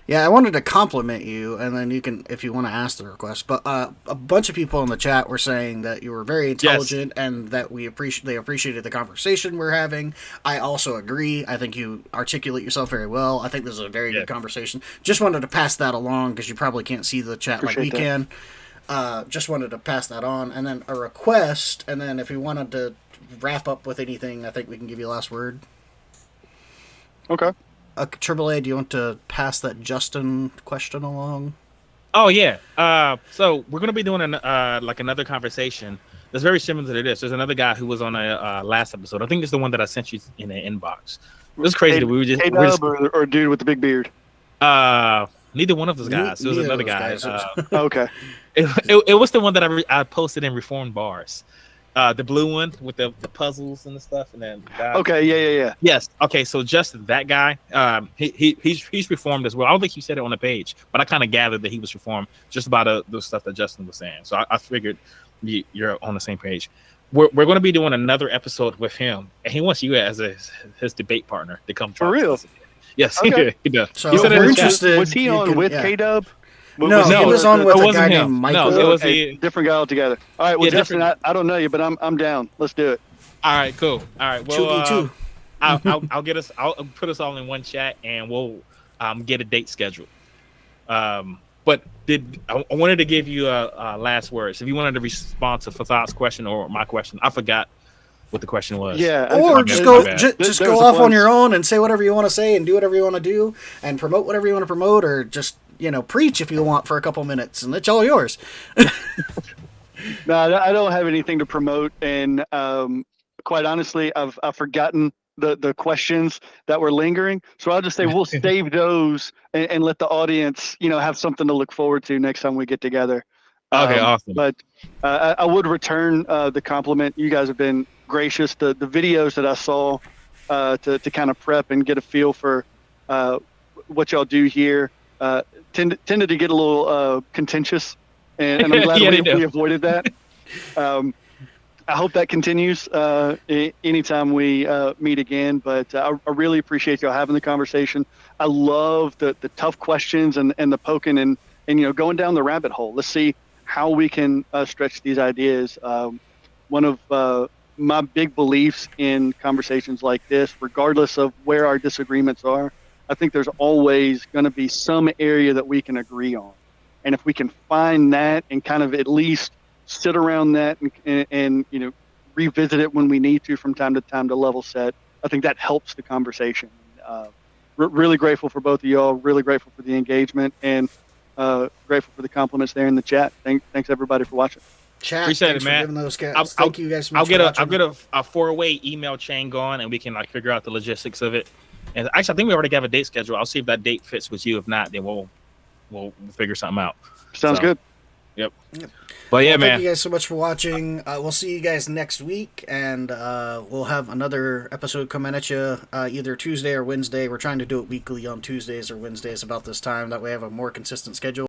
Yeah, I wanted to compliment you, and then you can, if you want to ask the request. But a bunch of people in the chat were saying that you were very intelligent, and that they appreciated the conversation we're having. I also agree. I think you articulate yourself very well. I think this is a very good conversation. Just wanted to pass that along, because you probably can't see the chat like we can. Just wanted to pass that on, and then a request, and then if you wanted to wrap up with anything, I think we can give you the last word. Okay. Triboulet, do you want to pass that Justin question along? Oh yeah. So we're gonna be doing another conversation that's very similar to this. There's another guy who was on a last episode. I think it's the one that I sent you in the inbox. It was crazy that we were just or dude with the big beard. Neither one of those guys. It was another guy. Okay. It was the one that I posted in Reformed Bars. The blue one with the puzzles and the stuff, and then yeah. Yes. Okay. So just that guy, he's reformed as well. I don't think you said it on the page, but I kind of gathered that he was reformed just about the stuff that Justin was saying. So I figured you're on the same page. We're going to be doing another episode with him, and he wants you as his debate partner to come. For real? Yes. Okay. He does. So He if said you're in the interested, Was he on with K-Dub? No, he was on with a guy named Michael. No, it was a different guy altogether. All right, well, Justin, I don't know you, but I'm down. Let's do it. All right, cool. All right, well, 2v2. I'll put us all in one chat, and we'll get a date scheduled. But I wanted to give you last words. If you wanted to respond to Fasad's question or my question, I forgot what the question was. Yeah, or just go off on your own and say whatever you want to say and do whatever you want to do and promote whatever you want to promote, or just preach if you want for a couple minutes, and it's all yours. No, I don't have anything to promote, and quite honestly, I've forgotten the questions that were lingering. So I'll just say we'll save those and let the audience, have something to look forward to next time we get together. Okay, awesome. But I would return the compliment. You guys have been gracious. The videos that I saw to kind of prep and get a feel for what y'all do here tended to get a little contentious, and I'm glad we avoided that. I hope that continues anytime we meet again, but I really appreciate y'all having the conversation. I love the tough questions and the poking and going down the rabbit hole. Let's see how we can stretch these ideas. One of my big beliefs in conversations like this, regardless of where our disagreements are, I think there's always going to be some area that we can agree on. And if we can find that and kind of at least sit around that and revisit it when we need to from time to level set, I think that helps the conversation. Really grateful for both of y'all, really grateful for the engagement, and grateful for the compliments there in the chat. Thanks everybody for watching. Chat, appreciate thanks it, man. For giving those guys. Thank you guys so much. I'll get a 4-way email chain going, and we can like figure out the logistics of it. And actually, I think we already have a date scheduled. I'll see if that date fits with you. If not, then we'll figure something out. Sounds good. Yep. But yeah, man. Thank you guys so much for watching. We'll see you guys next week, and we'll have another episode coming at you either Tuesday or Wednesday. We're trying to do it weekly on Tuesdays or Wednesdays about this time. That way I have a more consistent schedule.